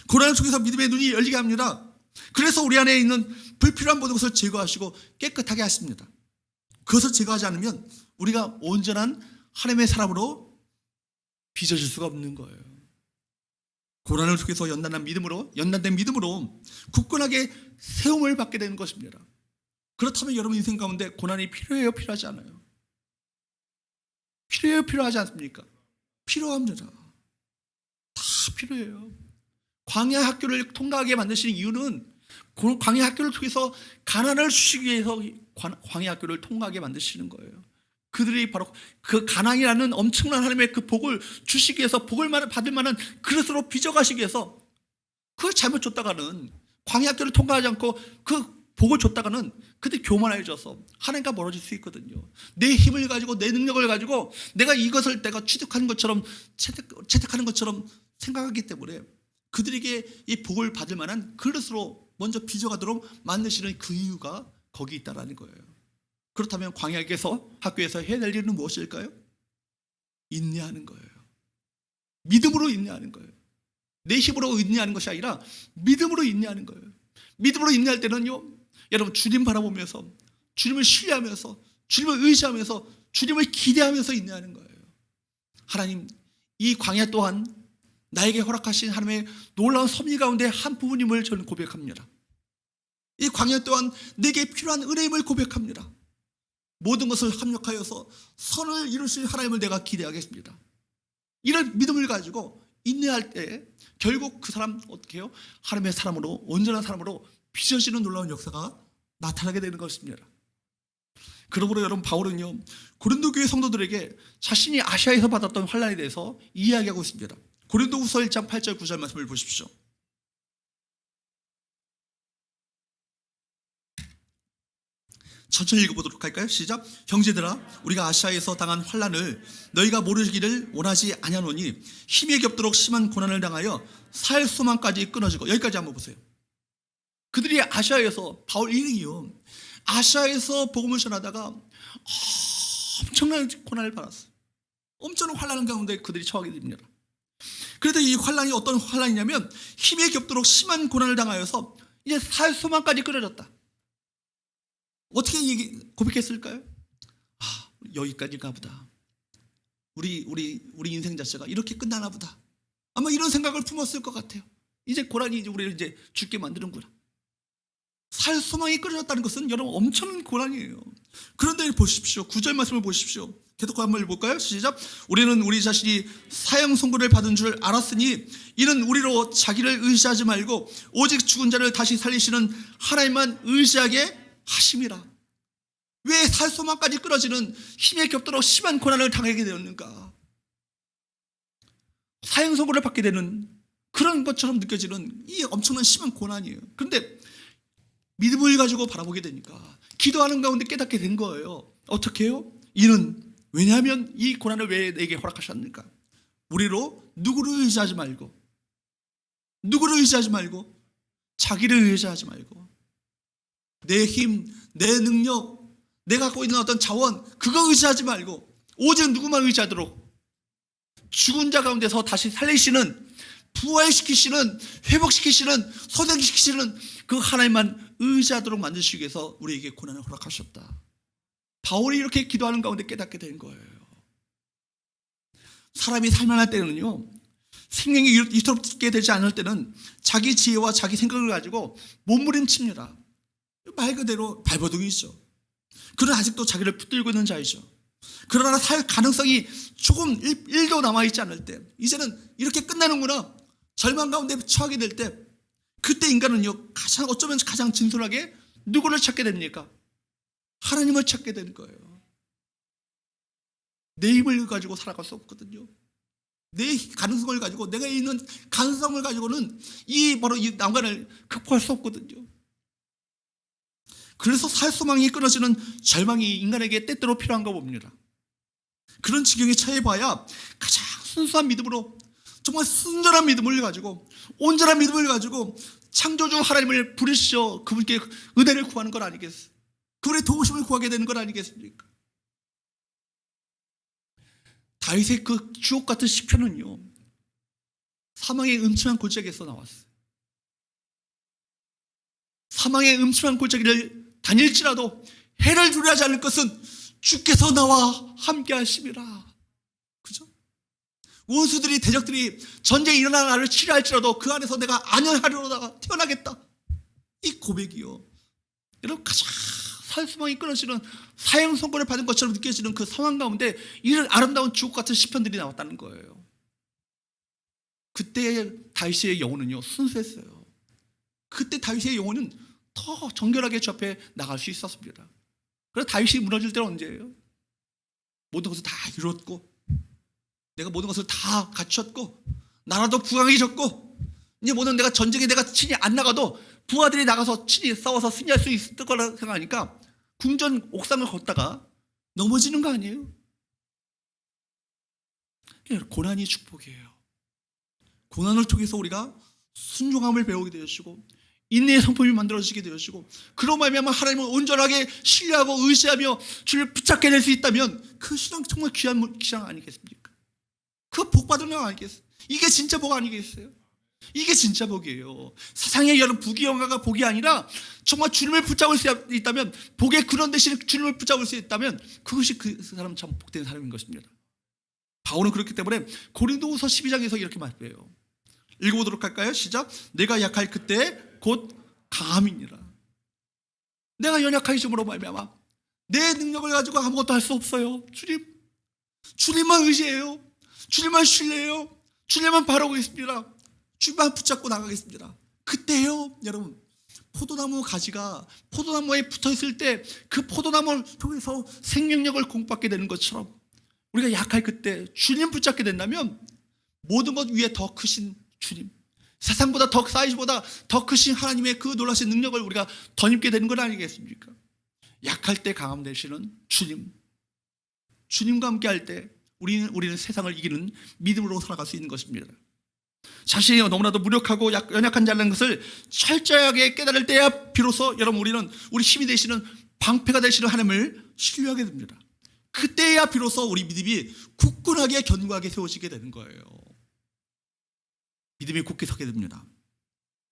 고난을 통해서 믿음의 눈이 열리게 합니다. 그래서 우리 안에 있는 불필요한 모든 것을 제거하시고 깨끗하게 하십니다. 그것을 제거하지 않으면 우리가 온전한 하나님의 사람으로 빚어질 수가 없는 거예요. 고난을 통해서 연단된 믿음으로 굳건하게 세움을 받게 되는 것입니다. 그렇다면 여러분 인생 가운데 고난이 필요해요? 필요하지 않아요? 필요해요? 필요하지 않습니까? 필요합니다. 다 필요해요. 광야 학교를 통과하게 만드시는 이유는 광야 학교를 통해서 가난을 주시기 위해서 광야 학교를 통과하게 만드시는 거예요. 그들이 바로 그 가난이라는 엄청난 하나님의 그 복을 주시기 위해서, 복을 받을 만한 그릇으로 빚어가시기 위해서, 그걸 잘못 줬다가는, 광야 학교를 통과하지 않고 그 복을 줬다가는 그때 교만해져서 하나님과 멀어질 수 있거든요. 내 힘을 가지고, 내 능력을 가지고 내가 이것을 내가 취득하는 것처럼, 채택하는 것처럼 생각하기 때문에 그들에게 이 복을 받을 만한 그릇으로 먼저 빚어가도록 만드시는 그 이유가 거기 있다라는 거예요. 그렇다면 학교에서 해야 될 일은 무엇일까요? 인내하는 거예요. 믿음으로 인내하는 거예요. 내 힘으로 인내하는 것이 아니라 믿음으로 인내하는 거예요. 믿음으로 인내할 때는요, 여러분 주님 바라보면서, 주님을 신뢰하면서, 주님을 의지하면서, 주님을 기대하면서 인내하는 거예요. 하나님, 이 광야 또한 나에게 허락하신 하나님의 놀라운 섭리 가운데 한 부분임을 저는 고백합니다. 이 광야 또한 내게 필요한 은혜임을 고백합니다. 모든 것을 합력하여서 선을 이루실 하나님을 내가 기대하겠습니다. 이런 믿음을 가지고 인내할 때 결국 그 사람 어떻게 해요? 하나님의 사람으로, 온전한 사람으로 빚어지는 놀라운 역사가 나타나게 되는 것입니다. 그러므로 여러분, 바울은요, 고린도 교회 성도들에게 자신이 아시아에서 받았던 환난에 대해서 이야기하고 있습니다. 고린도후서 1장 8절 9절 말씀을 보십시오. 천천히 읽어보도록 할까요? 시작. 형제들아, 우리가 아시아에서 당한 환난을 너희가 모르기를 원하지 아니하노니 힘에 겹도록 심한 고난을 당하여 살 소망까지 끊어지고. 여기까지 한번 보세요. 그들이 아시아에서, 바울 일행이요, 아시아에서 복음을 전하다가 엄청난 고난을 받았어요. 엄청난 환난 가운데 그들이 처하게 됩니다. 그래도 이 환난이 어떤 환난이냐면 힘에 겹도록 심한 고난을 당하여서 이제 살 소망까지 끊어졌다. 어떻게 고백했을까요? 여기까지인가 보다. 우리 인생 자체가 이렇게 끝나나 보다. 아마 이런 생각을 품었을 것 같아요. 이제 고난이 우리를 이제 죽게 만드는구나. 살 소망이 끊어졌다는 것은 여러분 엄청난 고난이에요. 그런데 보십시오. 9절 말씀을 보십시오. 계속 한번 볼까요? 시작. 우리는 우리 자신이 사형 선고를 받은 줄 알았으니 이는 우리로 자기를 의지하지 말고 오직 죽은 자를 다시 살리시는 하나님만 의지하게 하심이라. 왜 살 소망까지 끊어지는 힘에 겹도록 심한 고난을 당하게 되었는가? 사형 선고를 받게 되는 그런 것처럼 느껴지는 이 엄청난 심한 고난이에요. 그런데 믿음을 가지고 바라보게 되니까 기도하는 가운데 깨닫게 된 거예요. 어떻게 해요? 이는 왜냐하면 이 고난을 왜 내게 허락하셨는가? 우리로 누구를 의지하지 말고, 자기를 의지하지 말고, 내 힘, 내 능력, 내가 갖고 있는 어떤 자원, 그거 의지하지 말고 오직 누구만 의지하도록 죽은 자 가운데서 다시 살리시는, 부활시키시는, 회복시키시는, 소생시키시는 그 하나님만 의지하도록 만드시기 위해서 우리에게 고난을 허락하셨다. 바울이 이렇게 기도하는 가운데 깨닫게 된 거예요. 사람이 살만할 때는요, 생명이 이토록 되지 않을 때는 자기 지혜와 자기 생각을 가지고 몸부림칩니다. 말 그대로 발버둥이죠. 그는 아직도 자기를 붙들고 있는 자이죠. 그러나 살 가능성이 조금 1도 남아있지 않을 때, 이제는 이렇게 끝나는구나, 절망 가운데 처하게 될 때, 그때 인간은요, 어쩌면 가장 진솔하게 누구를 찾게 됩니까? 하나님을 찾게 되는 거예요. 내 힘을 가지고 살아갈 수 없거든요. 내 가능성을 가지고, 내가 있는 가능성을 가지고는 바로 이 난관을 극복할 수 없거든요. 그래서 살 소망이 끊어지는 절망이 인간에게 때때로 필요한가 봅니다. 그런 지경에 처해봐야 가장 순수한 믿음으로, 정말 순전한 믿음을 가지고, 온전한 믿음을 가지고 창조주 하나님을 부르시어 그분께 은혜를 구하는 것 아니겠어요? 그분의 도우심을 구하게 되는 것 아니겠습니까? 다윗의 그 주옥 같은 시편은요, 사망의 음침한 골짜기에서 나왔어요. 사망의 음침한 골짜기를 다닐지라도 해를 두려워하지 않을 것은 주께서 나와 함께 하심이라. 그죠? 원수들이, 대적들이 전쟁이 일어나는 날을 치료할지라도 그 안에서 내가 안연하리로다가 태어나겠다. 이 고백이요, 여러분 가장 살수망이 끊어지는 사형 선고를 받은 것처럼 느껴지는 그 상황 가운데 이런 아름다운 주옥 같은 시편들이 나왔다는 거예요. 그때 다윗의 영혼은요, 순수했어요. 그때 다윗의 영혼은 더 정결하게 주 앞에 나갈 수 있었습니다. 그래서 다윗이 무너질 때는 언제예요? 모든 것을 다 이뤘고, 내가 모든 것을 다 갖췄고, 나라도 부강해졌고, 이제 모든 내가 전쟁에 내가 친히 안 나가도 부하들이 나가서 친히 싸워서 승리할 수 있을 거라 생각하니까 궁전 옥상을 걷다가 넘어지는 거 아니에요? 고난이 축복이에요. 고난을 통해서 우리가 순종함을 배우게 되어지고 인내의 성품이 만들어지게 되어지고, 그로 말미암아 하나님을 온전하게 신뢰하고 의지하며 주를 붙잡게 될 수 있다면 그 신앙 정말 귀한 신앙 아니겠습니까? 그 복 받은 거 아니겠어요? 이게 진짜 복 아니겠어요? 이게 진짜 복이에요. 세상에 여러분 부귀영화가 복이 아니라 정말 주님을 붙잡을 수 있다면, 복의 근원 대신 주님을 붙잡을 수 있다면 그것이 그 사람 참 복된 사람인 것입니다. 바울은 그렇기 때문에 고린도후서 12장에서 이렇게 말해요. 읽어보도록 할까요? 시작. 내가 약할 그때 곧 강함이니라. 내가 연약하심으로 말미암아 내 능력을 가지고 아무것도 할 수 없어요. 주님만 의지해요. 주님만 신뢰해요. 주님만 바라고 있습니다. 주님만 붙잡고 나가겠습니다. 그때요, 여러분, 포도나무 가지가 포도나무에 붙어있을 때 그 포도나무를 통해서 생명력을 공급받게 되는 것처럼 우리가 약할 그때 주님 붙잡게 된다면 모든 것 위에 더 크신 주님, 세상보다 더 사이즈보다 더 크신 하나님의 그 놀라신 능력을 우리가 덧입게 되는 건 아니겠습니까? 약할 때 강함 되시는 주님과 함께 할 때 우리는 세상을 이기는 믿음으로 살아갈 수 있는 것입니다. 자신이 너무나도 무력하고 연약한 자라는 것을 철저하게 깨달을 때야 비로소 여러분 우리 힘이 되시는 방패가 되시는 하나님을 신뢰하게 됩니다. 그때야 비로소 우리 믿음이 굳건하게 견고하게 세워지게 되는 거예요. 믿음이 굳게 서게 됩니다.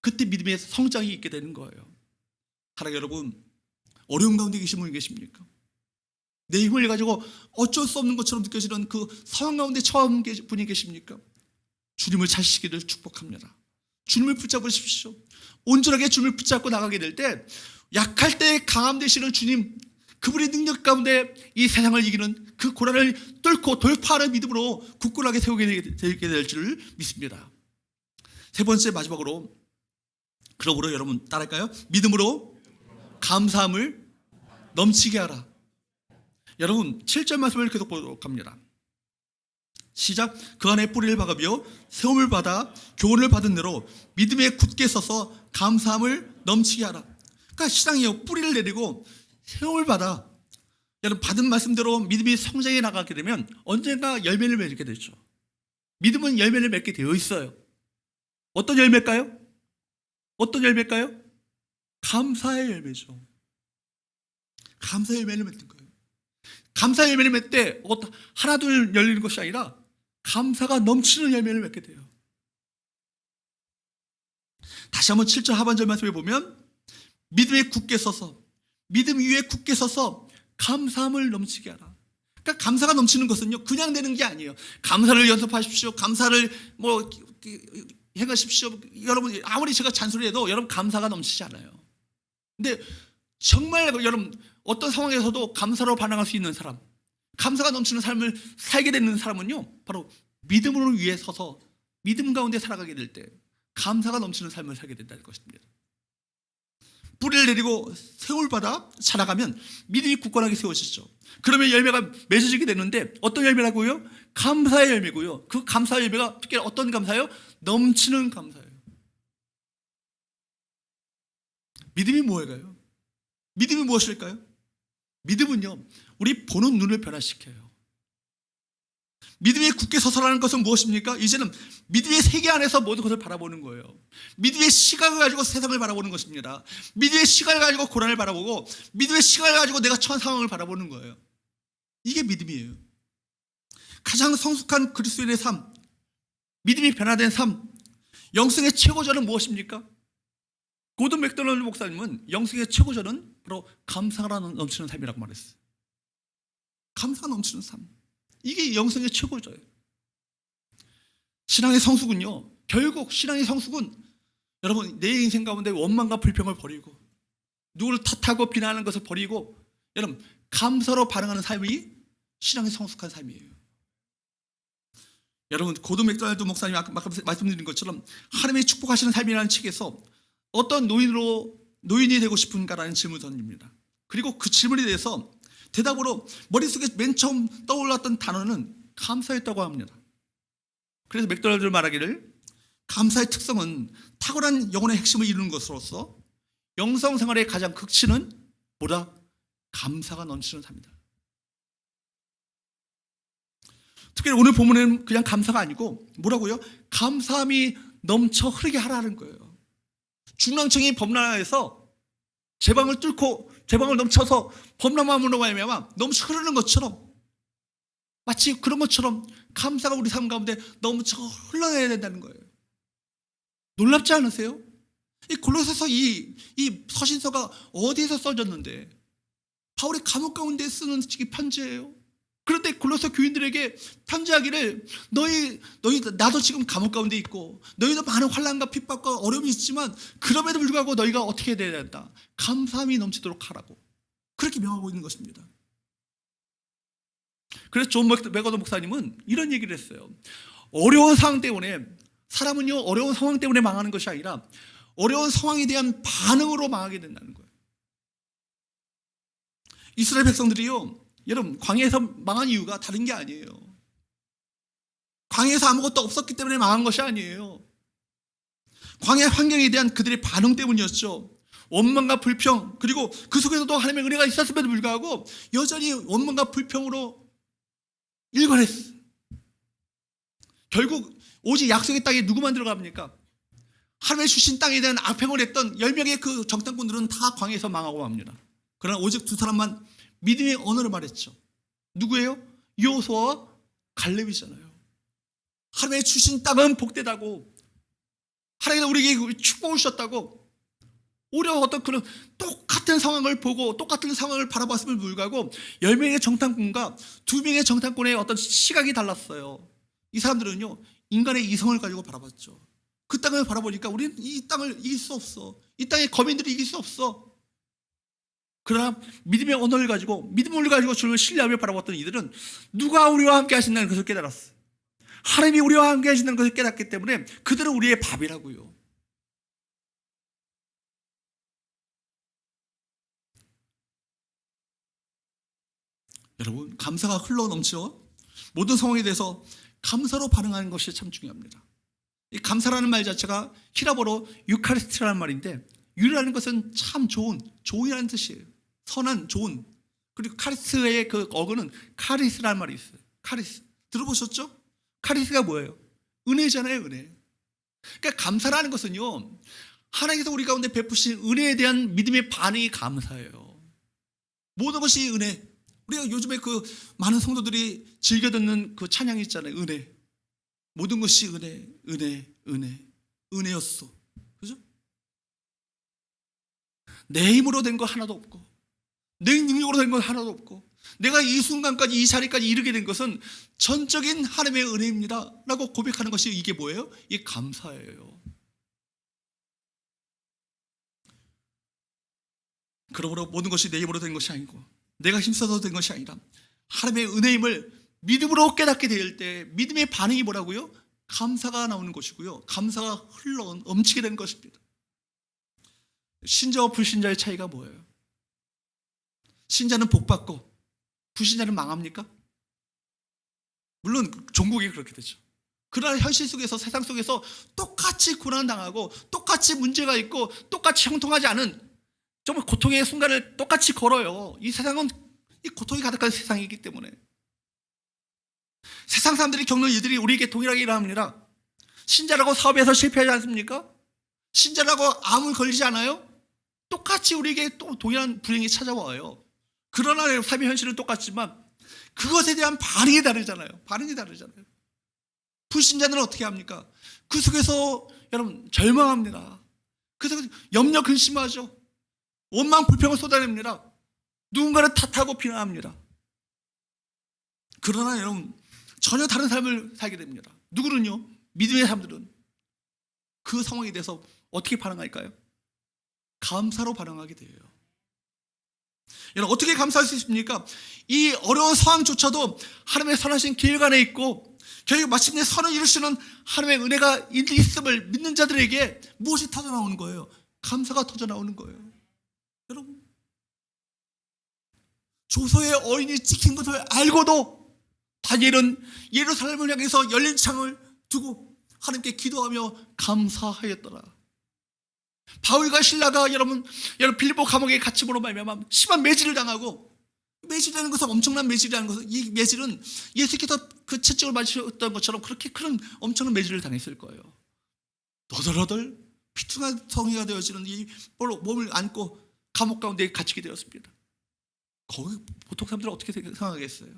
그때 믿음의 성장이 있게 되는 거예요. 사랑 여러분, 어려운 가운데 계신 분이 계십니까? 내 힘을 가지고 어쩔 수 없는 것처럼 느껴지는 그 상황 가운데 처한 분이 계십니까? 주님을 찾으시기를 축복합니다. 주님을 붙잡으십시오. 온전하게 주님을 붙잡고 나가게 될 때 약할 때 강함 되시는 주님, 그분의 능력 가운데 이 세상을 이기는 그 고난을 뚫고 돌파하는 믿음으로 굳건하게 세우게 될 줄 믿습니다. 세 번째 마지막으로, 그러므로 여러분 따라할까요? 믿음으로 감사함을 넘치게 하라. 여러분 7절 말씀을 계속 보도록 합니다. 시작. 그 안에 뿌리를 박으며 세움을 받아 교훈을 받은 대로 믿음에 굳게 서서 감사함을 넘치게 하라. 그러니까 신앙이요, 뿌리를 내리고 세움을 받아 여러분 받은 말씀대로 믿음이 성장해 나가게 되면 언젠가 열매를 맺게 되죠. 믿음은 열매를 맺게 되어 있어요. 어떤 열매일까요? 어떤 열매일까요? 감사의 열매죠. 감사의 열매를 맺는 거예요. 감사의 열매를 맺을 때 하나 둘 열리는 것이 아니라 감사가 넘치는 열매를 맺게 돼요. 다시 한번 7절 하반절 말씀에 보면 믿음에 굳게 서서, 믿음 위에 굳게 서서 감사함을 넘치게 하라. 그러니까 감사가 넘치는 것은요, 그냥 되는 게 아니에요. 감사를 연습하십시오. 감사를 행하십시오. 여러분 아무리 제가 잔소리해도 여러분 감사가 넘치지 않아요. 근데 정말 여러분 어떤 상황에서도 감사로 반응할 수 있는 사람, 감사가 넘치는 삶을 살게 되는 사람은요, 바로 믿음으로 위에 서서 믿음 가운데 살아가게 될 때 감사가 넘치는 삶을 살게 된다는 것입니다. 뿌리를 내리고 세움을 받아 자라가면 믿음이 굳건하게 세워지죠. 그러면 열매가 맺어지게 되는데 어떤 열매라고요? 감사의 열매고요. 그 감사의 열매가 특히 어떤 감사예요? 넘치는 감사예요. 믿음이 뭐예요? 믿음이 무엇일까요? 믿음은요, 우리 보는 눈을 변화시켜요. 믿음이 굳게 서서라는 것은 무엇입니까? 이제는 믿음의 세계 안에서 모든 것을 바라보는 거예요. 믿음의 시각을 가지고 세상을 바라보는 것입니다. 믿음의 시각을 가지고 고난을 바라보고 믿음의 시각을 가지고 내가 처한 상황을 바라보는 거예요. 이게 믿음이에요. 가장 성숙한 그리스도인의 삶, 믿음이 변화된 삶, 영성의 최고전은 무엇입니까? 고든 맥도날드 목사님은 영성의 최고전은 바로 감사가 넘치는 삶이라고 말했어요. 감사가 넘치는 삶, 이게 영성의 최고조예요. 신앙의 성숙은요, 결국 신앙의 성숙은 여러분 내 인생 가운데 원망과 불평을 버리고 누구를 탓하고 비난하는 것을 버리고 여러분 감사로 반응하는 삶이 신앙의 성숙한 삶이에요. 여러분 고든 맥도날드 목사님이 아까 말씀드린 것처럼 하나님의 축복하시는 삶이라는 책에서 어떤 노인이 되고 싶은가라는 질문을 던집니다. 그리고 그 질문에 대해서 대답으로 머릿속에 맨 처음 떠올랐던 단어는 감사였다고 합니다. 그래서 맥도날드를 말하기를 감사의 특성은 탁월한 영혼의 핵심을 이루는 것으로서 영성생활의 가장 극치는 뭐다? 감사가 넘치는 삶이다. 특히 오늘 본문에는 그냥 감사가 아니고 뭐라고요? 감사함이 넘쳐 흐르게 하라는 거예요. 중랑청이 범람에서 제방을 뚫고 제방을 넘쳐서 범람함으로 말미암아 넘쳐 흐르는 것처럼, 마치 그런 것처럼 감사가 우리 삶 가운데 넘쳐 흘러내야 된다는 거예요. 놀랍지 않으세요? 이 골로새서 이 서신서가 어디에서 써졌는데 바울이 감옥 가운데 쓰는 이 편지예요. 그런데 골로새 교인들에게 편지하기를 너희 나도 지금 감옥 가운데 있고 너희도 많은 환난과 핍박과 어려움이 있지만 그럼에도 불구하고 너희가 어떻게 해야 된다. 감사함이 넘치도록 하라고 그렇게 명하고 있는 것입니다. 그래서 존 맥거더 목사님은 이런 얘기를 했어요. 어려운 상황 때문에 사람은요 어려운 상황 때문에 망하는 것이 아니라 어려운 상황에 대한 반응으로 망하게 된다는 거예요. 이스라엘 백성들이요 여러분 광야에서 망한 이유가 다른 게 아니에요. 광야에서 아무것도 없었기 때문에 망한 것이 아니에요. 광야 환경에 대한 그들의 반응 때문이었죠. 원망과 불평 그리고 그 속에서도 하나님의 은혜가 있었음에도 불구하고 여전히 원망과 불평으로 일관했어. 결국 오직 약속의 땅에 누구만 들어갑니까? 하나님의 주신 땅에 대한 악평을 했던 10명의 그 정탐꾼들은 다 광야에서 망하고 맙니다. 그러나 오직 두 사람만 믿음의 언어를 말했죠. 누구예요? 여호수아와 갈렙이잖아요. 하나님의 주신 땅은 복되다고 하나님은 우리에게 축복을 주셨다고 오히려 어떤 그런 똑같은 상황을 보고 똑같은 상황을 바라봤음을 불구하고 10명의 정탐꾼과 2명의 정탐꾼의 어떤 시각이 달랐어요. 이 사람들은요 인간의 이성을 가지고 바라봤죠. 그 땅을 바라보니까 우리는 이 땅을 이길 수 없어. 이 땅의 거민들을 이길 수 없어. 그러나 믿음의 언어를 가지고 믿음을 가지고 주님을 신뢰하며 바라봤던 이들은 누가 우리와 함께 하신다는 것을 깨달았어요. 하나님이 우리와 함께 하신다는 것을 깨닫기 때문에 그들은 우리의 밥이라고요. 여러분 감사가 흘러넘쳐 모든 상황에 대해서 감사로 반응하는 것이 참 중요합니다. 이 감사라는 말 자체가 히라보로 유카리스트라는 말인데 유라는 것은 참 좋은이라는 뜻이에요. 선한 좋은. 그리고 카리스의 그 어근은 카리스라는 말이 있어요. 카리스 들어보셨죠? 카리스가 뭐예요? 은혜잖아요. 은혜. 그러니까 감사라는 것은요 하나님께서 우리 가운데 베푸신 은혜에 대한 믿음의 반응이 감사예요. 모든 것이 은혜. 우리가 요즘에 그 많은 성도들이 즐겨 듣는 그 찬양이 있잖아요. 은혜. 모든 것이 은혜였어. 그죠? 내 힘으로 된 거 하나도 없고 내 능력으로 된 건 하나도 없고 내가 이 순간까지 이 자리까지 이르게 된 것은 전적인 하나님의 은혜입니다 라고 고백하는 것이 이게 뭐예요? 이게 감사예요. 그러므로 모든 것이 내 힘으로 된 것이 아니고 내가 힘써서 된 것이 아니라 하나님의 은혜임을 믿음으로 깨닫게 될 때 믿음의 반응이 뭐라고요? 감사가 나오는 것이고요. 감사가 넘치게 되는 것입니다. 신자와 불신자의 차이가 뭐예요? 신자는 복받고 불신자는 망합니까? 물론 종국이 그렇게 되죠. 그러나 현실 속에서 세상 속에서 똑같이 고난당하고 똑같이 문제가 있고 똑같이 형통하지 않은 정말 고통의 순간을 똑같이 걸어요. 이 세상은 이 고통이 가득한 세상이기 때문에 세상 사람들이 겪는 일들이 우리에게 동일하게 일어납니다. 신자라고 사업에서 실패하지 않습니까? 신자라고 암을 걸리지 않아요? 똑같이 우리에게 또 동일한 불행이 찾아와요. 그러나 삶의 현실은 똑같지만 그것에 대한 반응이 다르잖아요. 불신자들은 어떻게 합니까? 그 속에서 여러분 절망합니다. 그 속에서 염려 근심하죠. 원망 불평을 쏟아냅니다. 누군가를 탓하고 비난합니다. 그러나 여러분 전혀 다른 삶을 살게 됩니다. 누구는요? 믿음의 사람들은 그 상황에 대해서 어떻게 반응할까요? 감사로 반응하게 돼요. 여러분 어떻게 감사할 수 있습니까? 이 어려운 상황조차도 하나님의 선하신 계획 있고 결국 마침내 선을 이루시는 하나님의 은혜가 있음을 믿는 자들에게 무엇이 터져나오는 거예요? 감사가 터져나오는 거예요. 여러분 조서의 어인이 찍힌 것을 알고도 다니엘은 예루살렘을 향해서 열린 창을 두고 하나님께 기도하며 감사하였더라. 바울과 실라가 여러분 빌립보 감옥에 갇힘으로 말미암아 심한 매질을 당하고 매질이라는 것은 엄청난 매질이라는 것은 이 매질은 예수께서 그 채찍을 맞으셨던 것처럼 그렇게 큰 엄청난 매질을 당했을 거예요. 너덜너덜 피투한 성이가 되어지는 이 몸을 안고 감옥 가운데 갇히게 되었습니다. 거기 보통 사람들은 어떻게 생각하겠어요?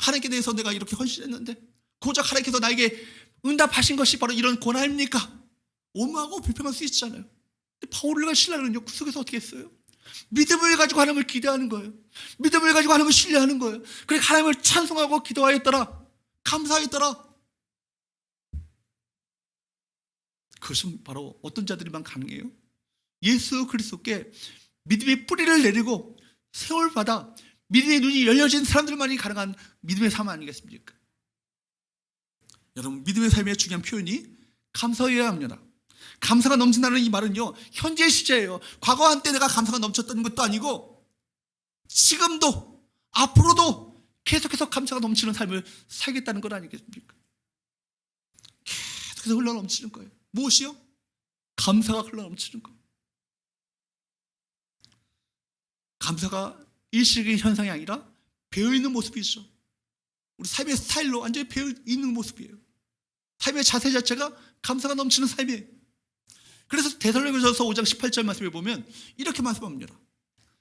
하나님께 대해서 내가 이렇게 헌신했는데 고작 하나님께서 나에게 응답하신 것이 바로 이런 고난입니까? 원망하고 불평할 수 있잖아요. 근데 바울과 신라는요, 그 속에서 어떻게 했어요? 믿음을 가지고 하나님을 기대하는 거예요. 믿음을 가지고 하나님을 신뢰하는 거예요. 그러니까 하나님을 찬송하고 기도하였더라, 감사하였더라. 그것은 바로 어떤 자들이만 가능해요? 예수 그리스도께 믿음의 뿌리를 내리고 세월 받아 믿음의 눈이 열려진 사람들만이 가능한 믿음의 삶 아니겠습니까? 여러분, 믿음의 삶의 중요한 표현이 감사해야 합니다. 감사가 넘친다는 이 말은요, 현재 시제예요. 과거 한때 내가 감사가 넘쳤던 것도 아니고 지금도 앞으로도 계속해서 감사가 넘치는 삶을 살겠다는 것 아니겠습니까? 계속해서 흘러넘치는 거예요. 무엇이요? 감사가 흘러넘치는 거예요. 감사가 일시적인 현상이 아니라 배어있는 모습이죠. 우리 삶의 스타일로 완전히 배어있는 모습이에요. 삶의 자세 자체가 감사가 넘치는 삶이에요. 그래서 데살로니가전서 5장 18절 말씀에 보면 이렇게 말씀합니다.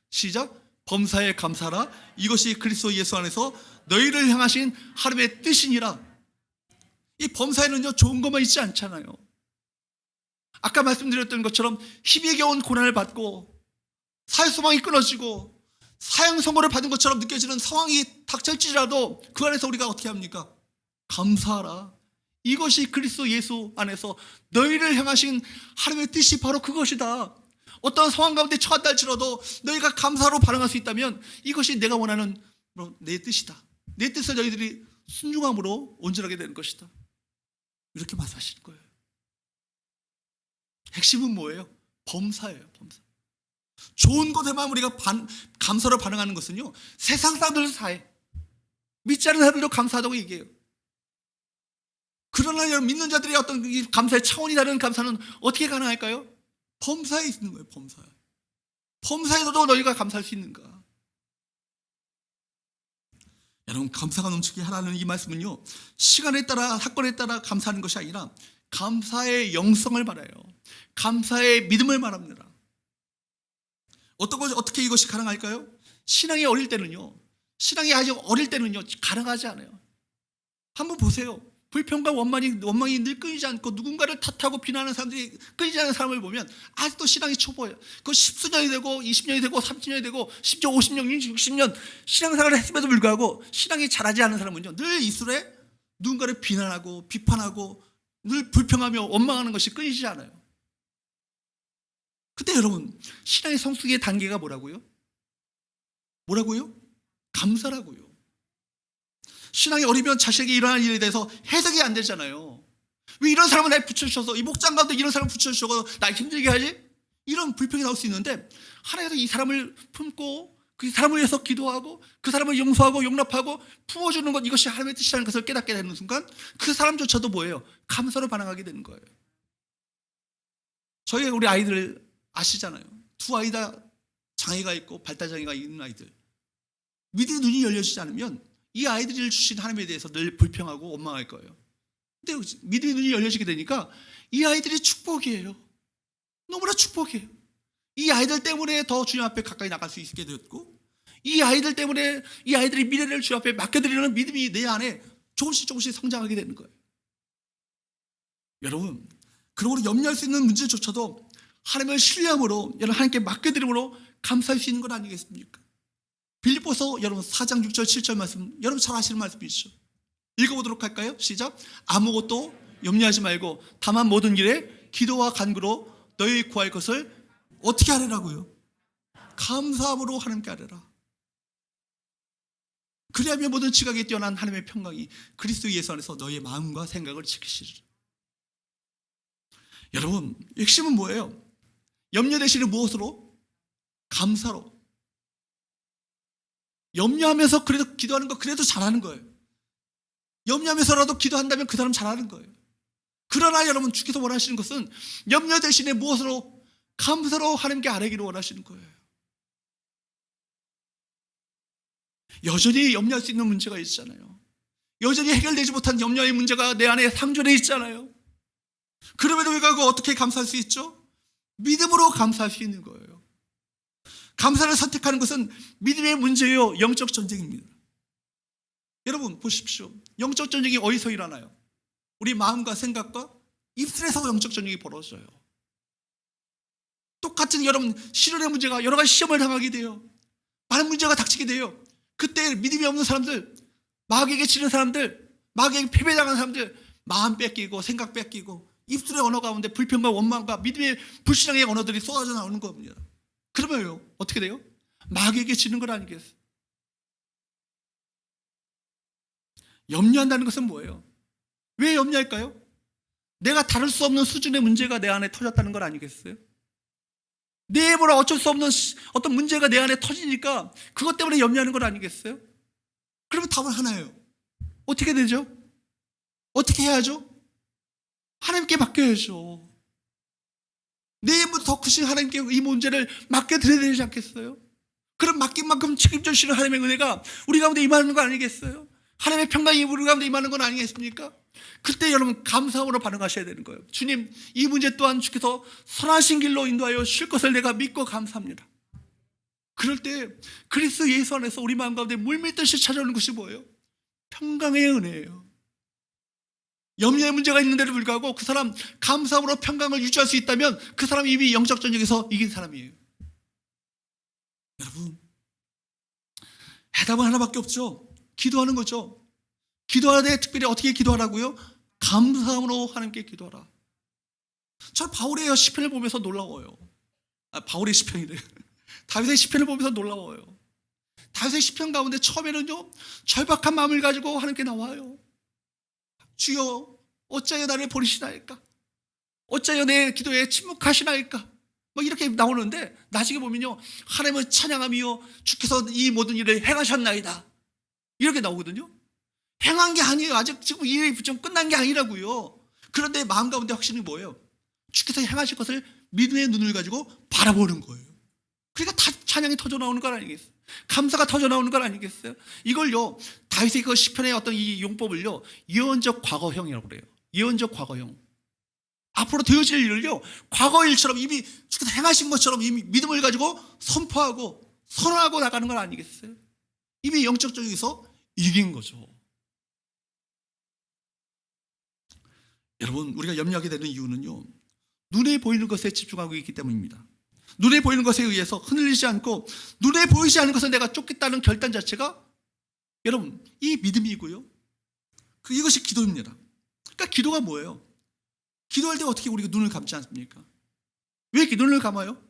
시작. 범사에 감사라, 이것이 그리스도 예수 안에서 너희를 향하신 하나님의 뜻이니라. 이 범사에는요, 좋은 것만 있지 않잖아요. 아까 말씀드렸던 것처럼 힘이 겨운 고난을 받고 사회소망이 끊어지고 사형 선고를 받은 것처럼 느껴지는 상황이 닥칠지라도 그 안에서 우리가 어떻게 합니까? 감사하라, 이것이 그리스도 예수 안에서 너희를 향하신 하나님의 뜻이 바로 그것이다. 어떤 상황 가운데 처한다 할지라도 너희가 감사로 반응할 수 있다면 이것이 내가 원하는 내 뜻이다. 내 뜻을 너희들이 순종함으로 온전하게 되는 것이다. 이렇게 말씀하시는 거예요. 핵심은 뭐예요? 범사예요. 범사. 좋은 것에만 우리가 감사로 반응하는 것은요, 세상 사람들도 다해. 믿지 않는 사람들도 감사하다고 얘기해요. 그러나 믿는 자들의 어떤 감사의 차원이 다른 감사는 어떻게 가능할까요? 범사에 있는 거예요. 범사. 범사에서도 너희가 감사할 수 있는가? 여러분, 감사가 넘치게 하라는 이 말씀은요, 시간에 따라 사건에 따라 감사하는 것이 아니라 감사의 영성을 말해요. 감사의 믿음을 말합니다. 어떻게 이것이 가능할까요? 신앙이 어릴 때는요, 신앙이 아주 어릴 때는요, 가능하지 않아요. 한번 보세요. 불평과 원망이 늘 끊이지 않고 누군가를 탓하고 비난하는 사람들이 끊이지 않는 사람을 보면 아직도 신앙이 초보예요. 그 10수년이 되고 20년이 되고 30년이 되고 심지어 50년, 60년 신앙생활을 했음에도 불구하고 신앙이 자라지 않은 사람은요, 늘 이술에 누군가를 비난하고 비판하고 늘 불평하며 원망하는 것이 끊이지 않아요. 근데 여러분, 신앙의 성숙의 단계가 뭐라고요? 감사라고요. 신앙이 어리면 자식에게 일어난 일에 대해서 해석이 안 되잖아요. 왜 이런 사람을 날 붙여주셔서, 이 목장 가운데 이런 사람을 붙여주셔서 날 힘들게 하지? 이런 불평이 나올 수 있는데, 하나님께서 이 사람을 품고 그 사람을 위해서 기도하고 그 사람을 용서하고 용납하고 품어주는 것, 이것이 하나님의 뜻이라는 것을 깨닫게 되는 순간 그 사람조차도 뭐예요? 감사로 반응하게 되는 거예요. 저희 우리 아이들 아시잖아요. 두 아이 다 장애가 있고 발달장애가 있는 아이들. 믿음의 눈이 열려지지 않으면 이 아이들이 주신 하나님에 대해서 늘 불평하고 원망할 거예요. 근데 믿음의 눈이 열려지게 되니까 이 아이들이 축복이에요. 너무나 축복이에요. 이 아이들 때문에 더 주님 앞에 가까이 나갈 수 있게 되었고, 이 아이들 때문에 이 아이들이 미래를 주님 앞에 맡겨드리는 믿음이 내 안에 조금씩 성장하게 되는 거예요. 여러분, 그러므로 염려할 수 있는 문제조차도 하나님을 신뢰함으로, 여러분 하나님께 맡겨드림으로 감사할 수 있는 것 아니겠습니까? 빌립보서 여러분 4장 6절 7절 말씀, 여러분 잘 아시는 말씀이시죠? 읽어보도록 할까요? 시작. 아무것도 염려하지 말고 다만 모든 일에 기도와 간구로 너희 구할 것을 어떻게 하려라고요? 감사함으로 하나님께 하려라. 그리하면 모든 지각에 뛰어난 하나님의 평강이 그리스도 예수 안에서 너희의 마음과 생각을 지키시리라. 여러분, 핵심은 뭐예요? 염려 대신에 무엇으로? 감사로. 염려하면서 그래도 기도하는 거, 그래도 잘하는 거예요. 염려하면서라도 기도한다면 그 사람 잘하는 거예요. 그러나 여러분, 주께서 원하시는 것은 염려 대신에 무엇으로? 감사로 하나님께 아뢰기를 원하시는 거예요. 여전히 염려할 수 있는 문제가 있잖아요. 여전히 해결되지 못한 염려의 문제가 내 안에 상존해 있잖아요. 그럼에도 불구하고 어떻게 감사할 수 있죠? 믿음으로 감사할 수 있는 거예요. 감사를 선택하는 것은 믿음의 문제예요. 영적 전쟁입니다. 여러분 보십시오. 영적 전쟁이 어디서 일어나요? 우리 마음과 생각과 입술에서 영적 전쟁이 벌어져요. 똑같은 여러분 실현의 문제가 여러 가지 시험을 당하게 돼요. 많은 문제가 닥치게 돼요. 그때 믿음이 없는 사람들, 마귀에게 지는 사람들, 마귀에게 패배당한 사람들, 마음 뺏기고 생각 뺏기고 입술의 언어 가운데 불평과 원망과 믿음의 불신앙의 언어들이 쏟아져 나오는 겁니다. 그러면요 어떻게 돼요? 마귀에게 지는 건 아니겠어요? 염려한다는 것은 뭐예요? 왜 염려할까요? 내가 다룰 수 없는 수준의 문제가 내 안에 터졌다는 건 아니겠어요? 내 힘으로 어쩔 수 없는 어떤 문제가 내 안에 터지니까 그것 때문에 염려하는 건 아니겠어요? 그러면 답은 하나예요. 어떻게 되죠? 어떻게 해야죠? 하나님께 맡겨야죠. 내 힘보다 더 크신 하나님께 이 문제를 맡겨드려야 되지 않겠어요? 그럼 맡긴 만큼 책임져주시는 하나님의 은혜가 우리 가운데 임하는 거 아니겠어요? 하나님의 평강이 우리 가운데 임하는 건 아니겠습니까? 그때 여러분 감사함으로 반응하셔야 되는 거예요. 주님, 이 문제 또한 주께서 선하신 길로 인도하여 쉴 것을 내가 믿고 감사합니다. 그럴 때 그리스도 예수 안에서 우리 마음 가운데 물밀듯이 찾아오는 것이 뭐예요? 평강의 은혜예요. 염려의 문제가 있는데도 불구하고 그 사람 감사함으로 평강을 유지할 수 있다면 그 사람이 이미 영적 전쟁에서 이긴 사람이에요. 여러분, 해답은 하나밖에 없죠. 기도하는 거죠. 기도할 때 특별히 어떻게 기도하라고요? 감사함으로 하나님께 기도하라. 저 바울의 시편을 보면서 놀라워요. 바울의 시편이래요. 다윗의 시편을 보면서 놀라워요. 다윗의 시편 가운데 처음에는요 절박한 마음을 가지고 하나님께 나와요. 주여 어찌하여 나를 버리시나이까? 어찌하여 내 기도에 침묵하시나이까? 뭐 이렇게 나오는데 나중에 보면요 하나님을 찬양하며 주께서 이 모든 일을 행하셨나이다 이렇게 나오거든요. 행한 게 아니에요. 아직 지금 이 일이 좀 끝난 게 아니라고요. 그런데 마음 가운데 확신이 뭐예요? 주께서 행하실 것을 믿음의 눈을 가지고 바라보는 거예요. 그러니까 다 찬양이 터져 나오는 건 아니겠어요? 감사가 터져 나오는 건 아니겠어요? 이걸요 다윗의 그 시편의 어떤 이 용법을요 예언적 과거형이라고 그래요. 예언적 과거형. 앞으로 되어질 일을요 과거 일처럼 이미 주께서 행하신 것처럼 이미 믿음을 가지고 선포하고 선언하고 나가는 건 아니겠어요? 이미 영적 쪽에서 이긴 거죠. 여러분, 우리가 염려하게 되는 이유는요 눈에 보이는 것에 집중하고 있기 때문입니다. 눈에 보이는 것에 의해서 흔들리지 않고 눈에 보이지 않는 것을 내가 쫓겠다는 결단 자체가 여러분 이 믿음이고요 이것이 기도입니다. 그러니까 기도가 뭐예요? 기도할 때 어떻게 우리가 눈을 감지 않습니까? 왜 이렇게 눈을 감아요?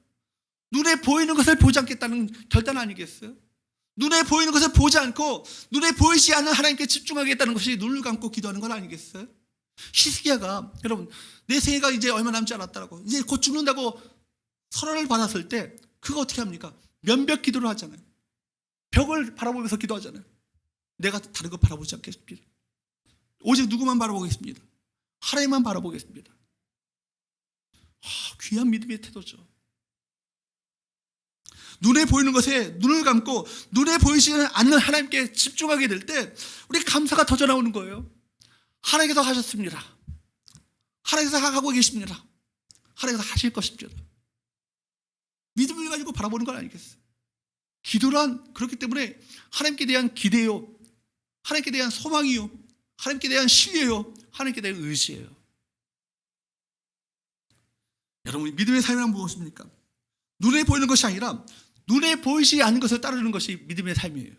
눈에 보이는 것을 보지 않겠다는 결단 아니겠어요? 눈에 보이는 것을 보지 않고 눈에 보이지 않는 하나님께 집중하겠다는 것이 눈을 감고 기도하는 건 아니겠어요? 히스기야가 여러분 내 생애가 이제 얼마 남지 않았다고 이제 곧 죽는다고 선언을 받았을 때 그거 어떻게 합니까? 면벽 기도를 하잖아요. 벽을 바라보면서 기도하잖아요. 내가 다른 거 바라보지 않겠습니다. 오직 누구만 바라보겠습니다. 하나님만 바라보겠습니다. 귀한 믿음의 태도죠. 눈에 보이는 것에 눈을 감고 눈에 보이지 않는 하나님께 집중하게 될 때 우리 감사가 터져 나오는 거예요. 하나님께서 하셨습니다. 하나님께서 하고 계십니다. 하나님께서 하실 것입니다. 믿음을 가지고 바라보는 건 아니겠어요? 기도란 그렇기 때문에 하나님께 대한 기대요, 하나님께 대한 소망이요, 하나님께 대한 신뢰요, 하나님께 대한 의지예요. 여러분 믿음의 삶이란 무엇입니까? 눈에 보이는 것이 아니라 눈에 보이지 않는 것을 따르는 것이 믿음의 삶이에요.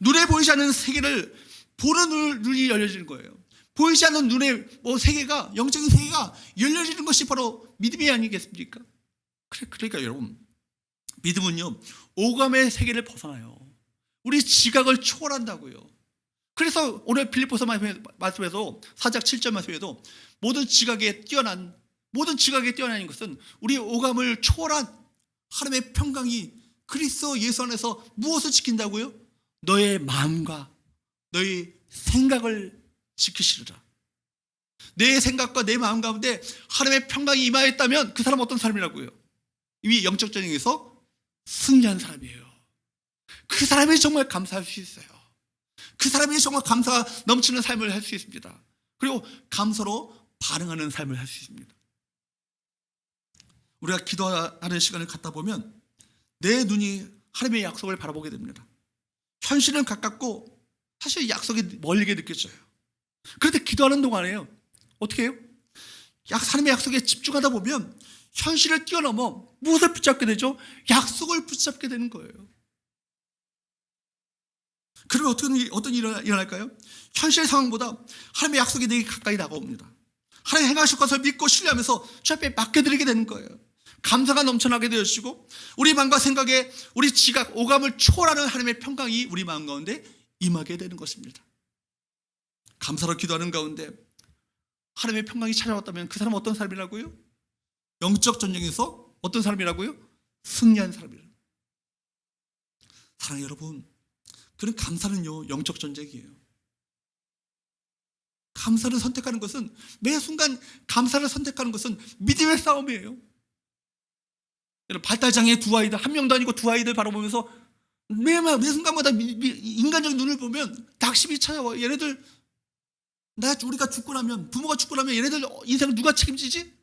눈에 보이지 않는 세계를 보는 눈이 열려지는 거예요. 보이지 않는 눈의 세계가 영적인 세계가 열려지는 것이 바로 믿음이 아니겠습니까? 그러니까 여러분 믿음은요 오감의 세계를 벗어나요. 우리 지각을 초월한다고요. 그래서 오늘 빌립보서 말씀에서 4장 7절 말씀에도 모든 지각에 뛰어난 것은 우리 오감을 초월한 하나님의 평강이 그리스도 예수 안에서 무엇을 지킨다고요? 너의 마음과 너의 생각을 지키시리라. 내 생각과 내 마음 가운데 하나님의 평강이 임하였다면 그 사람은 어떤 사람이라고요? 이미 영적 전쟁에서 승리한 사람이에요. 그 사람이 정말 감사할 수 있어요. 그 사람이 정말 감사가 넘치는 삶을 할 수 있습니다. 그리고 감사로 반응하는 삶을 할 수 있습니다. 우리가 기도하는 시간을 갖다 보면 내 눈이 하나님의 약속을 바라보게 됩니다. 현실은 가깝고 사실 약속이 멀게 느껴져요. 그런데 기도하는 동안에요 어떻게 해요? 하나님의 약속에 집중하다 보면 현실을 뛰어넘어 무엇을 붙잡게 되죠? 약속을 붙잡게 되는 거예요. 그러면 어떤 일이 일어날까요? 현실 상황보다 하나님의 약속이 내게 가까이 다가옵니다. 하나님 행하실 것을 믿고 신뢰하면서 주 앞에 맡겨드리게 되는 거예요. 감사가 넘쳐나게 되어지고 우리 마음과 생각에 우리 지각, 오감을 초월하는 하나님의 평강이 우리 마음 가운데 임하게 되는 것입니다. 감사로 기도하는 가운데 하나님의 평강이 찾아왔다면 그 사람은 어떤 사람이라고요? 영적 전쟁에서 어떤 사람이라고요? 승리한 사람이라고. 사랑하는 여러분, 그런 감사는요 영적 전쟁이에요. 감사를 선택하는 것은, 매 순간 감사를 선택하는 것은 믿음의 싸움이에요. 발달장애 두 아이들, 한 명도 아니고 두 아이들 바라보면서 매 순간마다 인간적인 눈을 보면 낙심이 찾아와요. 얘네들 우리가 죽고 나면, 부모가 죽고 나면 얘네들 인생을 누가 책임지지?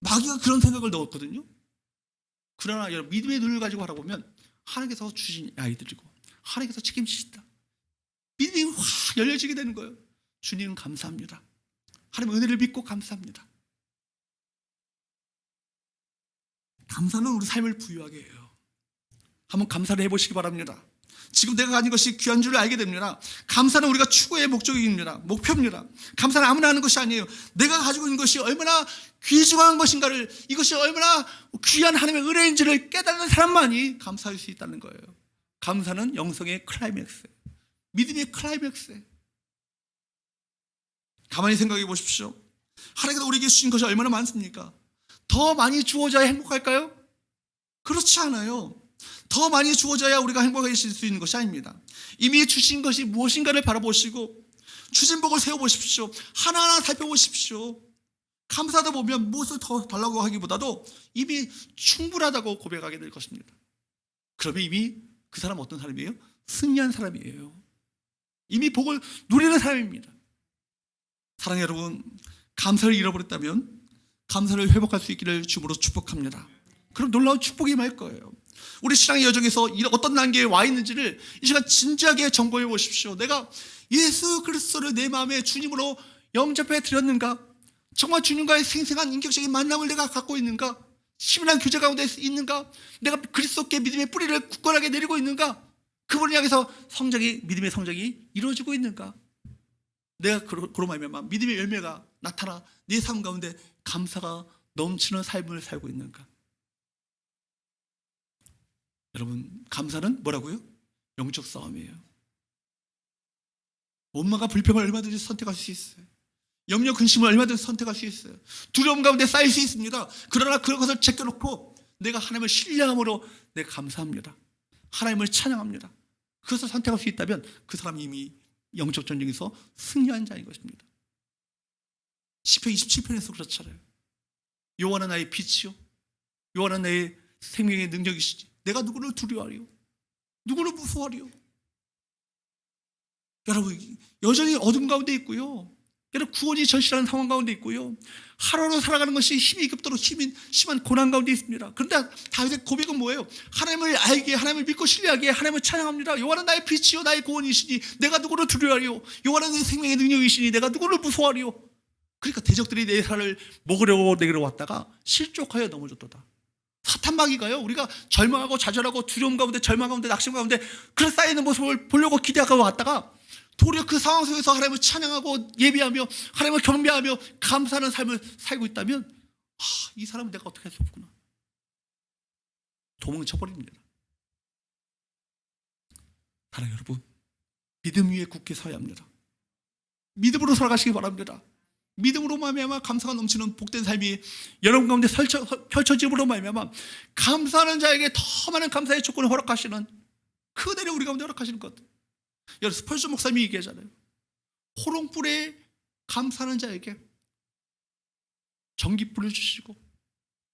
마귀가 그런 생각을 넣었거든요. 그러나 여러분, 믿음의 눈을 가지고 바라보면 하나님께서 주신 아이들이고 하나님께서 책임지신다. 믿음이 확 열려지게 되는 거예요. 주님 감사합니다. 하나님 은혜를 믿고 감사합니다. 감사는 우리 삶을 부유하게 해요. 한번 감사를 해보시기 바랍니다. 지금 내가 가진 것이 귀한 줄을 알게 됩니다. 감사는 우리가 추구의 목적입니다. 목표입니다. 감사는 아무나 하는 것이 아니에요. 내가 가지고 있는 것이 얼마나 귀중한 것인가를, 이것이 얼마나 귀한 하나님의 은혜인지를 깨닫는 사람만이 감사할 수 있다는 거예요. 감사는 영성의 클라이맥스예요. 믿음의 클라이맥스예요. 가만히 생각해 보십시오. 하나님께서 우리에게 주신 것이 얼마나 많습니까? 더 많이 주어져야 행복할까요? 그렇지 않아요. 더 많이 주어져야 우리가 행복해질 수 있는 것이 아닙니다. 이미 주신 것이 무엇인가를 바라보시고 추진복을 세워보십시오. 하나하나 살펴보십시오. 감사하다 보면 무엇을 더 달라고 하기보다도 이미 충분하다고 고백하게 될 것입니다. 그러면 이미 그 사람은 어떤 사람이에요? 승리한 사람이에요. 이미 복을 누리는 사람입니다. 사랑하는 여러분, 감사를 잃어버렸다면 감사를 회복할 수 있기를 주님으로 축복합니다. 그럼 놀라운 축복이 임할 거예요. 우리 신앙의 여정에서 어떤 단계에 와 있는지를 이 시간 진지하게 점검해 보십시오. 내가 예수 그리스도를 내 마음에 주님으로 영접해 드렸는가? 정말 주님과의 생생한 인격적인 만남을 내가 갖고 있는가? 심연한 교제 가운데 있는가? 내가 그리스도께 믿음의 뿌리를 굳건하게 내리고 있는가? 그분을 향해서 믿음의 성장이 이루어지고 있는가? 내가 그로 말미암아 믿음의 열매가 나타나 내 삶 가운데 감사가 넘치는 삶을 살고 있는가? 여러분, 감사는 뭐라고요? 영적 싸움이에요. 원망과 불평을 얼마든지 선택할 수 있어요. 염려 근심을 얼마든지 선택할 수 있어요. 두려움 가운데 쌓일 수 있습니다. 그러나 그것을 제껴놓고 내가 하나님을 신뢰함으로 내가 감사합니다. 하나님을 찬양합니다. 그것을 선택할 수 있다면 그 사람이 이미 영적 전쟁에서 승리한 자인 것입니다. 시편 27편에서 그렇잖아요. 여호와는 나의 빛이요 여호와는 나의 생명의 능력이시지 내가 누구를 두려워하리요? 누구를 무서워하리요? 여러분, 여전히 어둠 가운데 있고요. 여러분, 구원이 절실한 상황 가운데 있고요. 하루하루 살아가는 것이 힘이 급도록 심한 고난 가운데 있습니다. 그런데 다윗의 고백은 뭐예요? 하나님을 알기에, 하나님을 믿고 신뢰하기에 하나님을 찬양합니다. 여호와는 나의 빛이요 나의 구원이시니 내가 누구를 두려워하리요? 여호와는 내 생명의 능력이시니 내가 누구를 무서워하리요? 그러니까 대적들이 내 살을 먹으려고 내게로 왔다가 실족하여 넘어졌도다. 사탄 마귀가요, 우리가 절망하고 좌절하고 두려움 가운데, 절망 가운데, 낙심 가운데 그런 쌓이는 모습을 보려고 기대하고 왔다가 도리어 그 상황 속에서 하나님을 찬양하고 예비하며 하나님을 경배하며 감사하는 삶을 살고 있다면 이 사람은 내가 어떻게 할 수 없구나, 도망쳐버립니다. 사랑하는 여러분, 믿음 위에 굳게 서야 합니다. 믿음으로 살아가시기 바랍니다. 믿음으로 말미암아 감사가 넘치는 복된 삶이 여러분 가운데 펼쳐짐으로 말미암아 감사하는 자에게 더 많은 감사의 조건을 허락하시는 그 은혜를 우리 가운데 허락하시는 것. 여러분, 스펄전 목사님이 얘기하잖아요. 호롱불에 감사하는 자에게 전기불을 주시고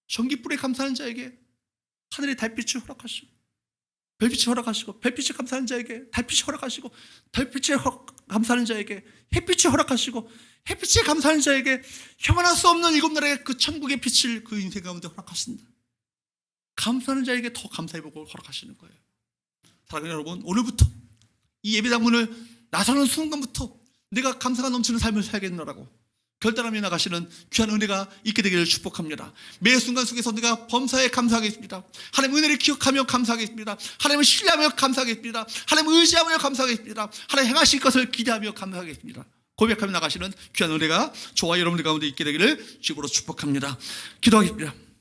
전기불에 감사하는 자에게 하늘의 달빛을 허락하시고 별빛이 허락하시고 별빛이 감사하는 자에게 달빛이 허락하시고 달빛이 감사하는 자에게 햇빛이 허락하시고 햇빛이 감사하는 자에게 형언할 수 없는 일곱 나라의 그 천국의 빛을 그 인생 가운데 허락하신다. 감사하는 자에게 더 감사의 복을 허락하시는 거예요. 사랑하는 여러분, 오늘부터 이 예배당문을 나서는 순간부터 내가 감사가 넘치는 삶을 살겠노라고 결단하며 나가시는 귀한 은혜가 있게 되기를 축복합니다. 매 순간 속에서 내가 범사에 감사하겠습니다. 하나님 은혜를 기억하며 감사하겠습니다. 하나님을 신뢰하며 감사하겠습니다. 하나님을 의지하며 감사하겠습니다. 하나님 행하실 것을 기대하며 감사하겠습니다. 고백하며 나가시는 귀한 은혜가 저와 여러분들 가운데 있게 되기를 주님으로 축복합니다. 기도하겠습니다.